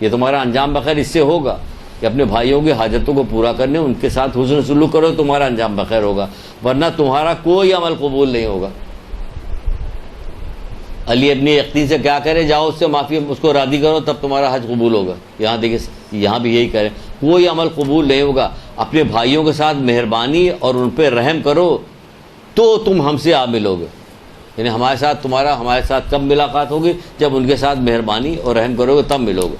یہ تمہارا انجام بخیر اس سے ہوگا کہ اپنے بھائیوں کی حاجتوں کو پورا کرنے، ان کے ساتھ حسن سلوک کرو، تمہارا انجام بخیر ہوگا، ورنہ تمہارا کوئی عمل قبول نہیں ہوگا۔ علی ابن یقطین سے کیا کرے؟ جاؤ اس سے معافی، اس کو راضی کرو، تب تمہارا حج قبول ہوگا۔ یہاں دیکھیں، یہاں بھی یہی کریں، کوئی عمل قبول نہیں ہوگا۔ اپنے بھائیوں کے ساتھ مہربانی اور ان پہ رحم کرو تو تم ہم سے آ ملو گے، یعنی ہمارے ساتھ کب ملاقات ہوگی؟ جب ان کے ساتھ مہربانی اور رحم کرو گے تب ملو گے۔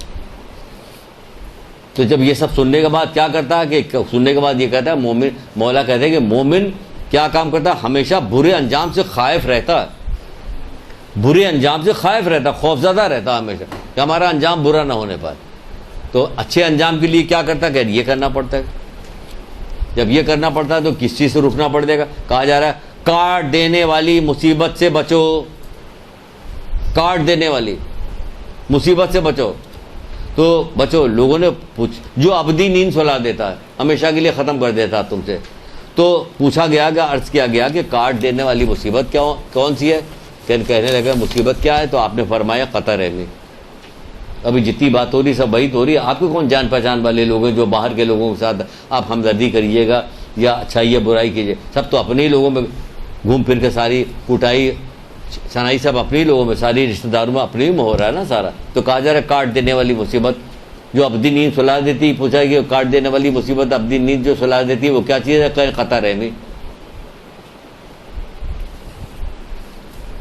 تو جب یہ سب سننے کے بعد کیا کرتا ہے کہ سننے کے بعد یہ کہتا ہے مومن، مولا کہتے ہیں کہ مومن کیا کام کرتا ہے؟ ہمیشہ برے انجام سے خائف رہتا ہے، برے انجام سے خائف رہتا، خوفزدہ رہتا ہمیشہ کہ ہمارا انجام برا نہ ہونے پائے۔ تو اچھے انجام کے لیے کیا کرتا ہے کہ یہ کرنا پڑتا ہے۔ جب یہ کرنا پڑتا ہے تو کس چیز سے رکنا پڑ جائے گا؟ کہا جا رہا ہے کاٹ دینے والی مصیبت سے بچو، کاٹ دینے والی مصیبت سے بچو۔ تو بچو، لوگوں نے جو ابدی نیند سلا دیتا ہے، ہمیشہ کے لیے ختم کر دیتا ہے تم سے، تو پوچھا گیا کہ عرض کیا گیا کہ کاٹ دینے والی مصیبت کون سی ہے؟ کہنے لگا مصیبت کیا ہے؟ تو آپ نے فرمایا قطع رحمی۔ ابھی جتنی بات ہو رہی سب وہی تو ہو رہی ہے۔ آپ کے کون جان پہچان والے لوگ ہیں جو باہر کے لوگوں کے ساتھ آپ ہمدردی کریے گا یا اچھائی یا برائی کیجیے؟ سب تو اپنے ہی لوگوں میں گھوم پھر کے ساری کوٹائی شنائی سب اپنے ہی لوگوں میں، ساری رشتہ داروں میں اپنے ہی میں ہو رہا ہے نا سارا۔ تو کہا جا رہا ہے کاٹ دینے والی مصیبت جو ابدی نیند سلا دیتی، پوچھا کہ کاٹ دینے والی مصیبت ابدی نیند جو سلا دیتی ہے وہ کیا چیز ہے؟ کہ قطع رحمی۔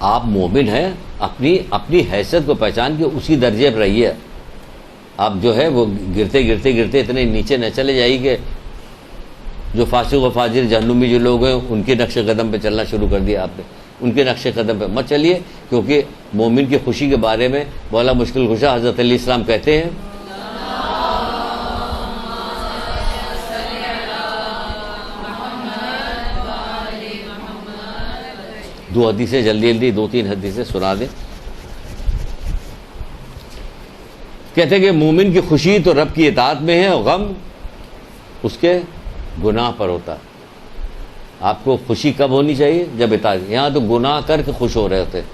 آپ مومن ہیں، اپنی حیثیت کو پہچان کے اسی درجے پر رہیے۔ آپ جو ہے وہ گرتے اتنے نیچے نہ چلے جائیے کہ جو فاسق و فاجر جہنمی جو لوگ ہیں ان کے نقش قدم پہ چلنا شروع کر دیا آپ نے۔ ان کے نقش قدم پہ مت چلیے، کیونکہ مومن کی خوشی کے بارے میں مولا مشکل کشا حضرت علیہ السلام کہتے ہیں دو حدیثیں جلدی دو تین حدیثیں سنا دیں۔ کہتے ہیں کہ مومن کی خوشی تو رب کی اطاعت میں ہے اور غم اس کے گناہ پر ہوتا ہے۔ آپ کو خوشی کب ہونی چاہیے؟ جب اطاعت۔ یہاں تو گناہ کر کے خوش ہو رہے ہوتے ہیں،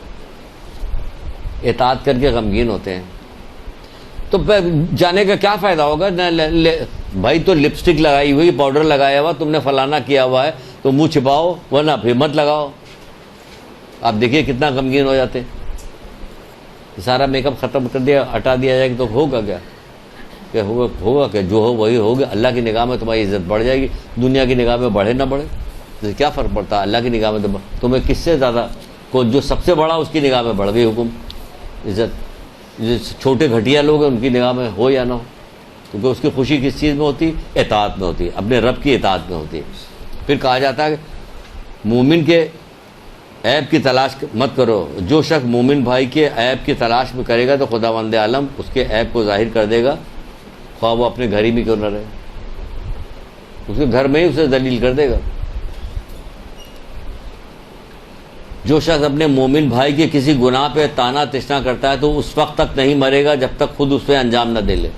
اطاعت کر کے غمگین ہوتے ہیں۔ تو جانے کا کیا فائدہ ہوگا؟ بھائی تو لپسٹک لگائی ہوئی، پاؤڈر لگایا ہوا، تم نے فلانا کیا ہوا ہے تو منہ چھپاؤ، ورنہ پھر مت لگاؤ۔ آپ دیکھیے کتنا غمگین ہو جاتے ہیں۔ سارا میک اپ ختم کر دیا، ہٹا دیا جائے گا تو ہوگا کیا؟ کہ ہوگا کہ جو ہو وہی ہوگا۔ اللہ کی نگاہ میں تمہاری عزت بڑھ جائے گی، دنیا کی نگاہ میں بڑھے نہ بڑھے تو کیا فرق پڑتا ہے؟ اللہ کی نگاہ میں تو تمہیں کس سے زیادہ جو سب سے بڑا اس کی نگاہ میں بڑھ گئی حکم عزت۔ جو چھوٹے گھٹیا لوگ ہیں ان کی نگاہ میں ہو یا نہ ہو، کیونکہ اس کی خوشی کس چیز میں ہوتی؟ اطاعت میں ہوتی ہے، اپنے رب کی اطاعت میں ہوتی ہے۔ پھر کہا جاتا ہے کہ مومن کے عیب کی تلاش مت کرو۔ جو شخص مومن بھائی کے عیب کی تلاش میں کرے گا تو خداوند عالم اس کے عیب کو ظاہر کر دے گا، خواہ وہ اپنے گھر ہی میں کیوں نہ رہے، اس کے گھر میں ہی اسے ذلیل کر دے گا۔ جو شخص اپنے مومن بھائی کے کسی گناہ پہ تانا تشنا کرتا ہے تو اس وقت تک نہیں مرے گا جب تک خود اس پہ انجام نہ دے لے۔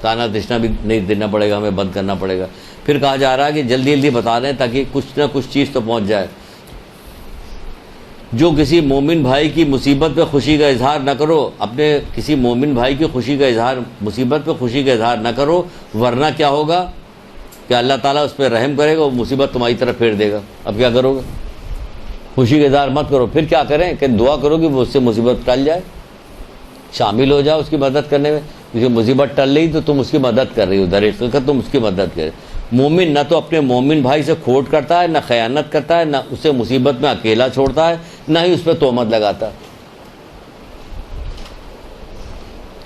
تانا تشنا بھی نہیں دینا پڑے گا، ہمیں بند کرنا پڑے گا۔ پھر کہا جا رہا ہے کہ جلدی بتا دیں تاکہ کچھ نہ کچھ چیز تو پہنچ جائے۔ جو کسی مومن بھائی کی مصیبت پہ خوشی کا اظہار نہ کرو، اپنے کسی مومن بھائی کی خوشی کا اظہار، مصیبت پہ خوشی کا اظہار نہ کرو، ورنہ کیا ہوگا کہ اللہ تعالیٰ اس پہ رحم کرے گا، وہ مصیبت تمہاری طرف پھیر دے گا۔ اب کیا کرو گے؟ خوشی کا اظہار مت کرو۔ پھر کیا کریں کہ دعا کرو کہ وہ اس سے مصیبت ٹل جائے، شامل ہو جاؤ اس کی مدد کرنے میں، کیونکہ مصیبت ٹل رہی تو تم اس کی مدد کر رہی ہو، در حقیقت تم اس کی مدد کرے۔ مومن نہ تو اپنے مومن بھائی سے کھوٹ کرتا ہے، نہ خیانت کرتا ہے، نہ اسے مصیبت میں اکیلا چھوڑتا ہے، نہ ہی اس پہ تہمت لگاتا.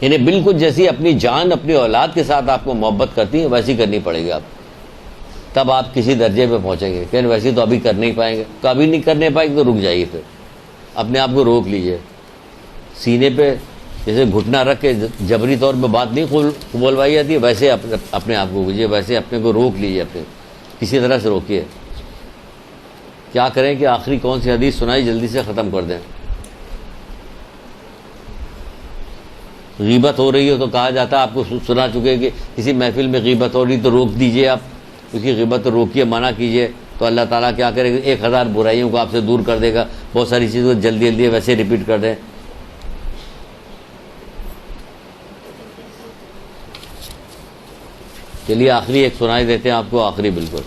انہیں بالکل جیسی اپنی جان اپنی اولاد کے ساتھ آپ کو محبت کرتی ہے ویسی کرنی پڑے گی آپ، تب آپ کسی درجے پہ پہنچیں گے. کہ ویسے تو ابھی کر نہیں پائیں گے، تو ابھی نہیں کرنے پائیں گے تو رک جائیے، پھر اپنے آپ کو روک لیجئے. سینے پہ جیسے گھٹنا رکھ کے جبری طور پہ بات نہیں بولوائی جاتی ہے، ویسے اپنے آپ کو کیجیے، ویسے اپنے کو روک لیجیے، اپنے کسی طرح سے روکیے. کیا کریں کہ آخری کون سی حدیث سنائی جلدی سے ختم کر دیں. غیبت ہو رہی ہو تو کہا جاتا ہے، آپ کو سنا چکے کہ کسی محفل میں غیبت ہو رہی تو روک دیجیے، آپ اس کی غیبت روکیے، منع کیجیے، تو اللہ تعالیٰ کیا کرے گا، 1000 برائیوں کو آپ سے دور کر دے گا. بہت ساری چیزوں کو جلدی جلدی ویسے ریپیٹ کر دیں. چلیے آخری ایک سنائی دیتے ہیں آپ کو، آخری بالکل.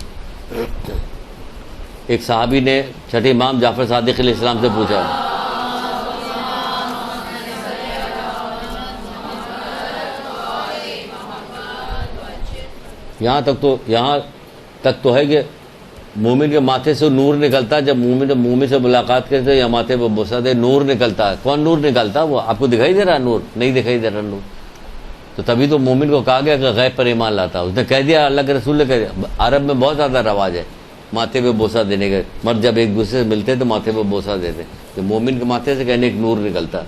ایک صحابی نے چھٹے امام جعفر صادق علیہ السلام سے پوچھا، یہاں تک تو ہے کہ مومن کے ماتھے سے نور نکلتا ہے. جب مومن سے ملاقات کرتے یا ماتھے پہ بوسہ دے نور نکلتا ہے. کون نور نکلتا ہے؟ وہ آپ کو دکھائی دے رہا ہے نور؟ نہیں دکھائی دے رہا نور. تو تبھی تو مومن کو کہا گیا کہ غیب پر ایمان لاتا. اس نے کہہ دیا، اللہ کے رسول نے کہہ دیا. عرب میں بہت زیادہ رواج ہے ماتھے پہ بوسہ دینے کا. مرد جب ایک دوسرے سے ملتے تو ماتھے پہ بوسہ دیتے. تو مومن کے ماتھے سے کہنے ایک نور نکلتا.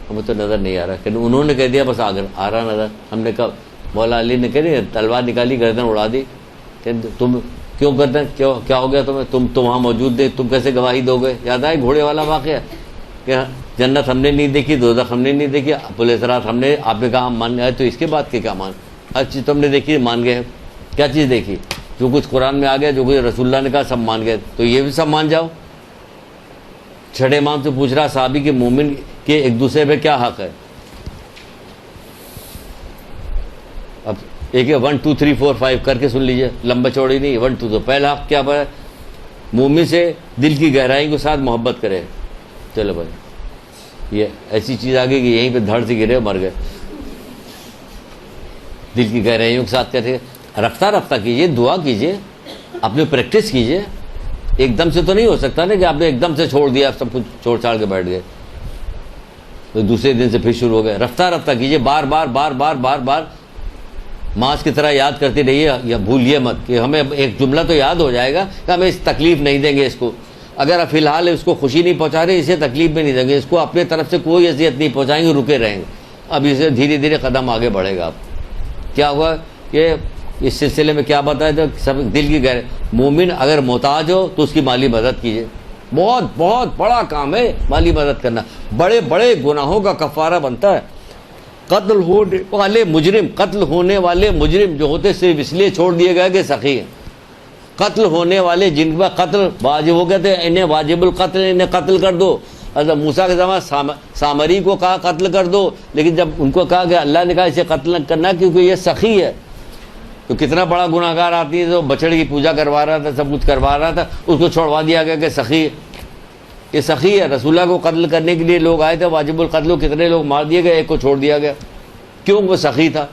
ہمیں تو نظر نہیں آ رہا، کہ انہوں نے کہہ دیا بس آ رہا نظر. ہم نے کہا، مولا علی نے کہہ تلوار نکالی، گردن اڑا دی. کہ تم کیوں گردن، کیا ہو گیا تمہیں؟ تم وہاں موجود تھے، تم کیسے گواہی دو گے؟ یاد آئے گھوڑے والا واقعہ کہ جنت ہم نے نہیں دیکھی، دوزخ ہم نے نہیں دیکھی، پولیس رات ہم نے، آپ نے کہا ہم مان گئے. تو اس کے بعد کیا مان؟ ہر چیز تم نے دیکھی، مان گئے. کیا چیز دیکھی؟ جو کچھ قرآن میں آ گیا، جو کچھ رسول اللہ نے کہا، سب مان گئے. تو یہ بھی سب مان جاؤ. چھٹے امام سے پوچھ رہا صحابی کہ مومن کے ایک دوسرے پہ کیا حق ہے. اب ایک 1 2 3 4 5 کر کے سن لیجئے، لمبا چوڑی نہیں. 1 2 تو پہلا حق کیا ہے؟ مومن سے دل کی گہرائی کے ساتھ محبت کرے. چلو بھائی، یہ ایسی چیز آ گئی کہ یہیں پہ دھڑ سے گرے مر گئے. دل کی گہرائیوں کے ساتھ کہتے ہیں، رفتہ کیجئے، دعا کیجئے، اپنے پریکٹس کیجئے. ایک دم سے تو نہیں ہو سکتا نا کہ آپ نے ایک دم سے چھوڑ دیا، سب کچھ چھوڑ چھاڑ کے بیٹھ گئے، تو دوسرے دن سے پھر شروع ہو گئے. رفتہ کیجئے، بار بار ماس کی طرح یاد کرتے رہیے. یا بھولیے مت کہ ہمیں ایک جملہ تو یاد ہو جائے گا کہ ہمیں اس تکلیف نہیں دیں گے اس کو. اگر آپ فی الحال اس کو خوشی نہیں پہنچا رہے، اسے تکلیف بھی نہیں دیں گے، اس کو اپنے طرف سے کوئی اذیت نہیں پہنچائیں گے، رکے رہیں گے. اب اسے دھیرے دھیرے قدم آگے بڑھے گا. آپ کیا ہوا کہ اس سلسلے میں کیا بتایا تھا؟ سب دل کی گہرائی. مومن اگر محتاج ہو تو اس کی مالی مدد کیجیے. بہت بڑا کام ہے مالی مدد کرنا. بڑے بڑے گناہوں کا کفارہ بنتا ہے. قتل ہونے والے مجرم جو ہوتے صرف اس لیے چھوڑ دیے گئے کہ سخی ہیں. قتل ہونے والے جن کا قتل واجب ہو گئے تھے، انہیں واجب القتل، انہیں قتل کر دو. حضرت موسیٰ کے زمانے سامری کو کہا قتل کر دو، لیکن جب ان کو کہا کہ اللہ نے کہا اسے قتل کرنا کیونکہ یہ سخی ہے، تو کتنا بڑا گناہ گار آتی ہے. تو بچڑے کی پوجا کروا رہا تھا، سب کچھ کروا رہا تھا، اس کو چھوڑوا دیا گیا کہ سخی ہے. یہ سخی ہے. رسول اللہ کو قتل کرنے کے لیے لوگ آئے تھے، واجب القتل، کتنے لوگ مار دیے گئے، ایک کو چھوڑ دیا گیا. کیوں؟ وہ سخی تھا.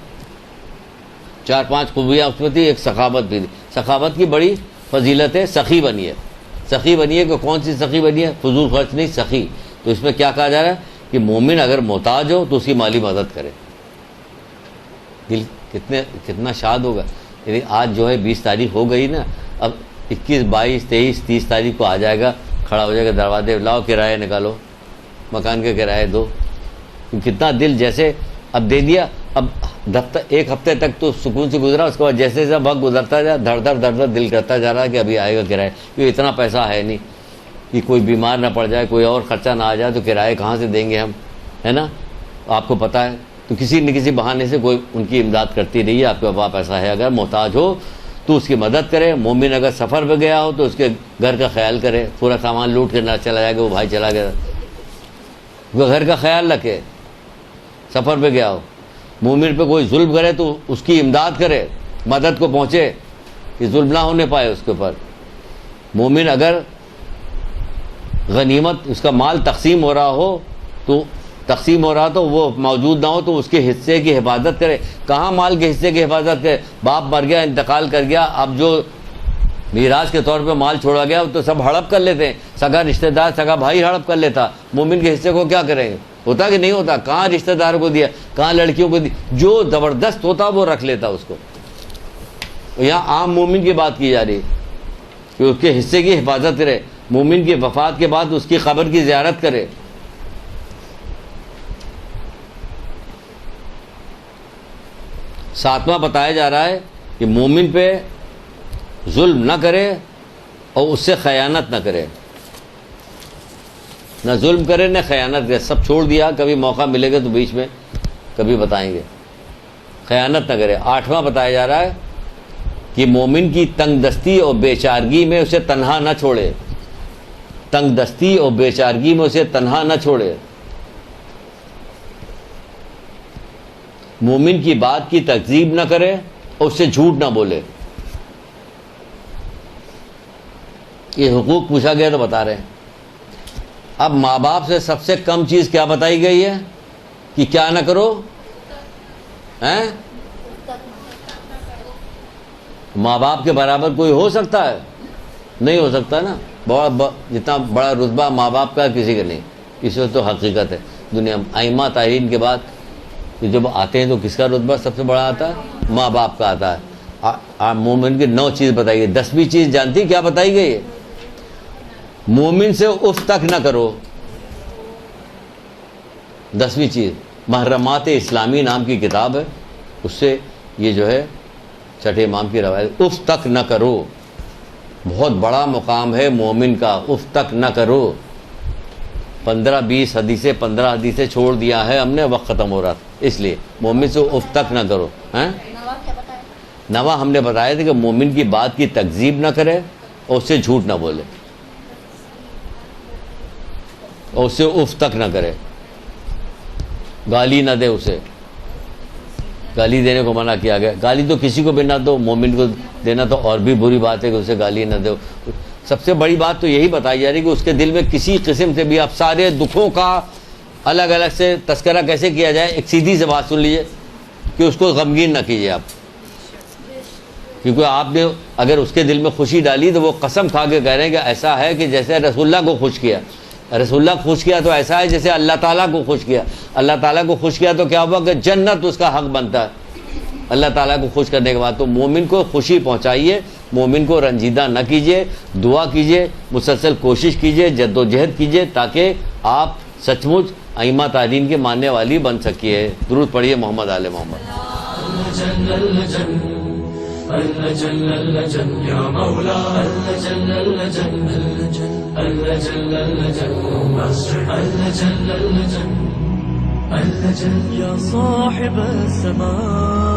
4-5 خوبیاں اس میں تھی، ایک سخاوت بھی تھی. سخاوت کی بڑی فضیلت ہے. سخی بنی ہے. سخی بنی ہے کہ کون سی سخی بنی ہے؟ فضول خرچ نہیں، سخی. تو اس میں کیا کہا جا رہا ہے کہ مومن اگر محتاج ہو تو اس کی مالی مدد کرے. دل کتنا شاد ہوگا. یعنی آج جو ہے 20 تاریخ ہو گئی نا، اب 21 22 23 30 تاریخ کو آ جائے گا، کھڑا ہو جائے گا دروازے، لاؤ کرایہ نکالو، مکان کے کرایہ دو. کتنا دل جیسے اب دے دیا. اب دفتر 1 ہفتے تک تو سکون سے گزرا، اس کے بعد جیسے جیسے وقت گزرتا جا دھڑ دھڑ دل کرتا جا رہا ہے کہ ابھی آئے گا کرایہ. کیونکہ اتنا پیسہ ہے نہیں کہ کوئی بیمار نہ پڑ جائے، کوئی اور خرچہ نہ آ جائے، تو کرایہ کہاں سے دیں گے ہم، ہے نا؟ آپ کو پتہ ہے. تو کسی نہ کسی بہانے سے کوئی ان کی امداد کرتی رہی ہے. آپ کے پاس پیسہ ہے، اگر محتاج ہو تو اس کی مدد کرے. مومن اگر سفر پہ گیا ہو تو اس کے گھر کا خیال کرے. پورا سامان لوٹ کے نہ چلا جائے گا، وہ بھائی چلا گیا، وہ گھر کا خیال رکھے. سفر پہ گیا ہو، مومن پہ کوئی ظلم کرے تو اس کی امداد کرے، مدد کو پہنچے کہ ظلم نہ ہونے پائے اس کے اوپر. مومن اگر غنیمت اس کا مال تقسیم ہو رہا ہو تو تقسیم ہو رہا تو وہ موجود نہ ہو تو اس کے حصے کی حفاظت کرے. کہاں مال کے حصے کی حفاظت کرے؟ باپ مر گیا، انتقال کر گیا، اب جو میراث کے طور پہ مال چھوڑا گیا تو سب ہڑپ کر لیتے ہیں، سگا رشتہ دار، سگا بھائی ہڑپ کر لیتا. مومن کے حصے کو کیا کریں گے؟ ہوتا کہ نہیں ہوتا؟ کہاں رشتہ دار کو دیا، کہاں لڑکیوں کو دیا، جو زبردست ہوتا وہ رکھ لیتا اس کو. یہاں عام مومن کی بات کی جا رہی ہے کہ اس کے حصے کی حفاظت کرے، مومن کی وفات کے بعد اس کی قبر کی زیارت کرے. ساتواں بتایا جا رہا ہے کہ مومن پہ ظلم نہ کرے اور اس سے خیانت نہ کرے، نہ ظلم کرے نہ خیانت کرے. سب چھوڑ دیا، کبھی موقع ملے گا تو بیچ میں کبھی بتائیں گے. خیانت نہ کرے. آٹھواں بتایا جا رہا ہے کہ مومن کی تنگ دستی اور بے چارگی میں اسے تنہا نہ چھوڑے. تنگ دستی اور بے چارگی میں اسے تنہا نہ چھوڑے. مومن کی بات کی تکذیب نہ کرے اور اس سے جھوٹ نہ بولے. یہ حقوق پوچھا گیا تو بتا رہے ہیں. اب ماں باپ سے سب سے کم چیز کیا بتائی گئی ہے کہ کیا نہ کرو؟ ماں باپ کے برابر کوئی ہو سکتا ہے؟ نہیں ہو سکتا نا. جتنا بڑا رتبہ ماں باپ کا کسی کا نہیں. اس وقت تو حقیقت ہے دنیا میں. ائمہ تارین کے بعد جب آتے ہیں تو کس کا رتبہ سب سے بڑا آتا ہے؟ ماں باپ کا آتا ہے. مومن کی 9 چیز بتائی گئی. 10ویں چیز جانتی کیا بتائی گئی ہے؟ مومن سے اف تک نہ کرو. 10ویں چیز محرمات اسلامی نام کی کتاب ہے، اس سے یہ جو ہے چھٹے امام کی روایت. اف تک نہ کرو. بہت بڑا مقام ہے مومن کا. اف تک نہ کرو. 15-20 حدیثیں 15 حدیثیں چھوڑ دیا ہے ہم نے، وقت ختم ہو رہا تھا اس لیے. مومن سے اف تک نہ کرو. نوا ہم نے بتایا تھا کہ مومن کی بات کی تکذیب نہ کرے اور اس سے جھوٹ نہ بولے اور اسے اف تک نہ کرے. گالی نہ دے اسے. گالی دینے کو منع کیا گیا. گالی تو کسی کو بھی نہ دو، مومن کو دینا تو اور بھی بری بات ہے کہ اسے گالی نہ دو. سب سے بڑی بات تو یہی بتائی جا رہی ہے کہ اس کے دل میں کسی قسم سے بھی آپ سارے دکھوں کا الگ الگ سے تذکرہ کیسے کیا جائے. ایک سیدھی سے بات سن لیجیے کہ اس کو غمگین نہ کیجیے آپ، کیونکہ آپ نے اگر اس کے دل میں خوشی ڈالی تو وہ قسم کھا کے کہہ رہے ہیں کہ ایسا ہے کہ جیسے رسول اللہ کو خوش کیا. رسول اللہ کو خوش کیا تو ایسا ہے جیسے اللہ تعالیٰ کو خوش کیا. اللہ تعالیٰ کو خوش کیا تو کیا ہوا کہ جنت اس کا حق بنتا ہے اللہ تعالیٰ کو خوش کرنے کے بعد. تو مومن کو خوشی پہنچائیے، مومن کو رنجیدہ نہ کیجیے. دعا کیجیے، مسلسل کوشش کیجیے، جد و جہد کیجیے تاکہ آپ سچ مچ ائمہ تارین کے ماننے والی بن سکیے. درود پڑھیے محمد آل محمد. يا صاحب السماء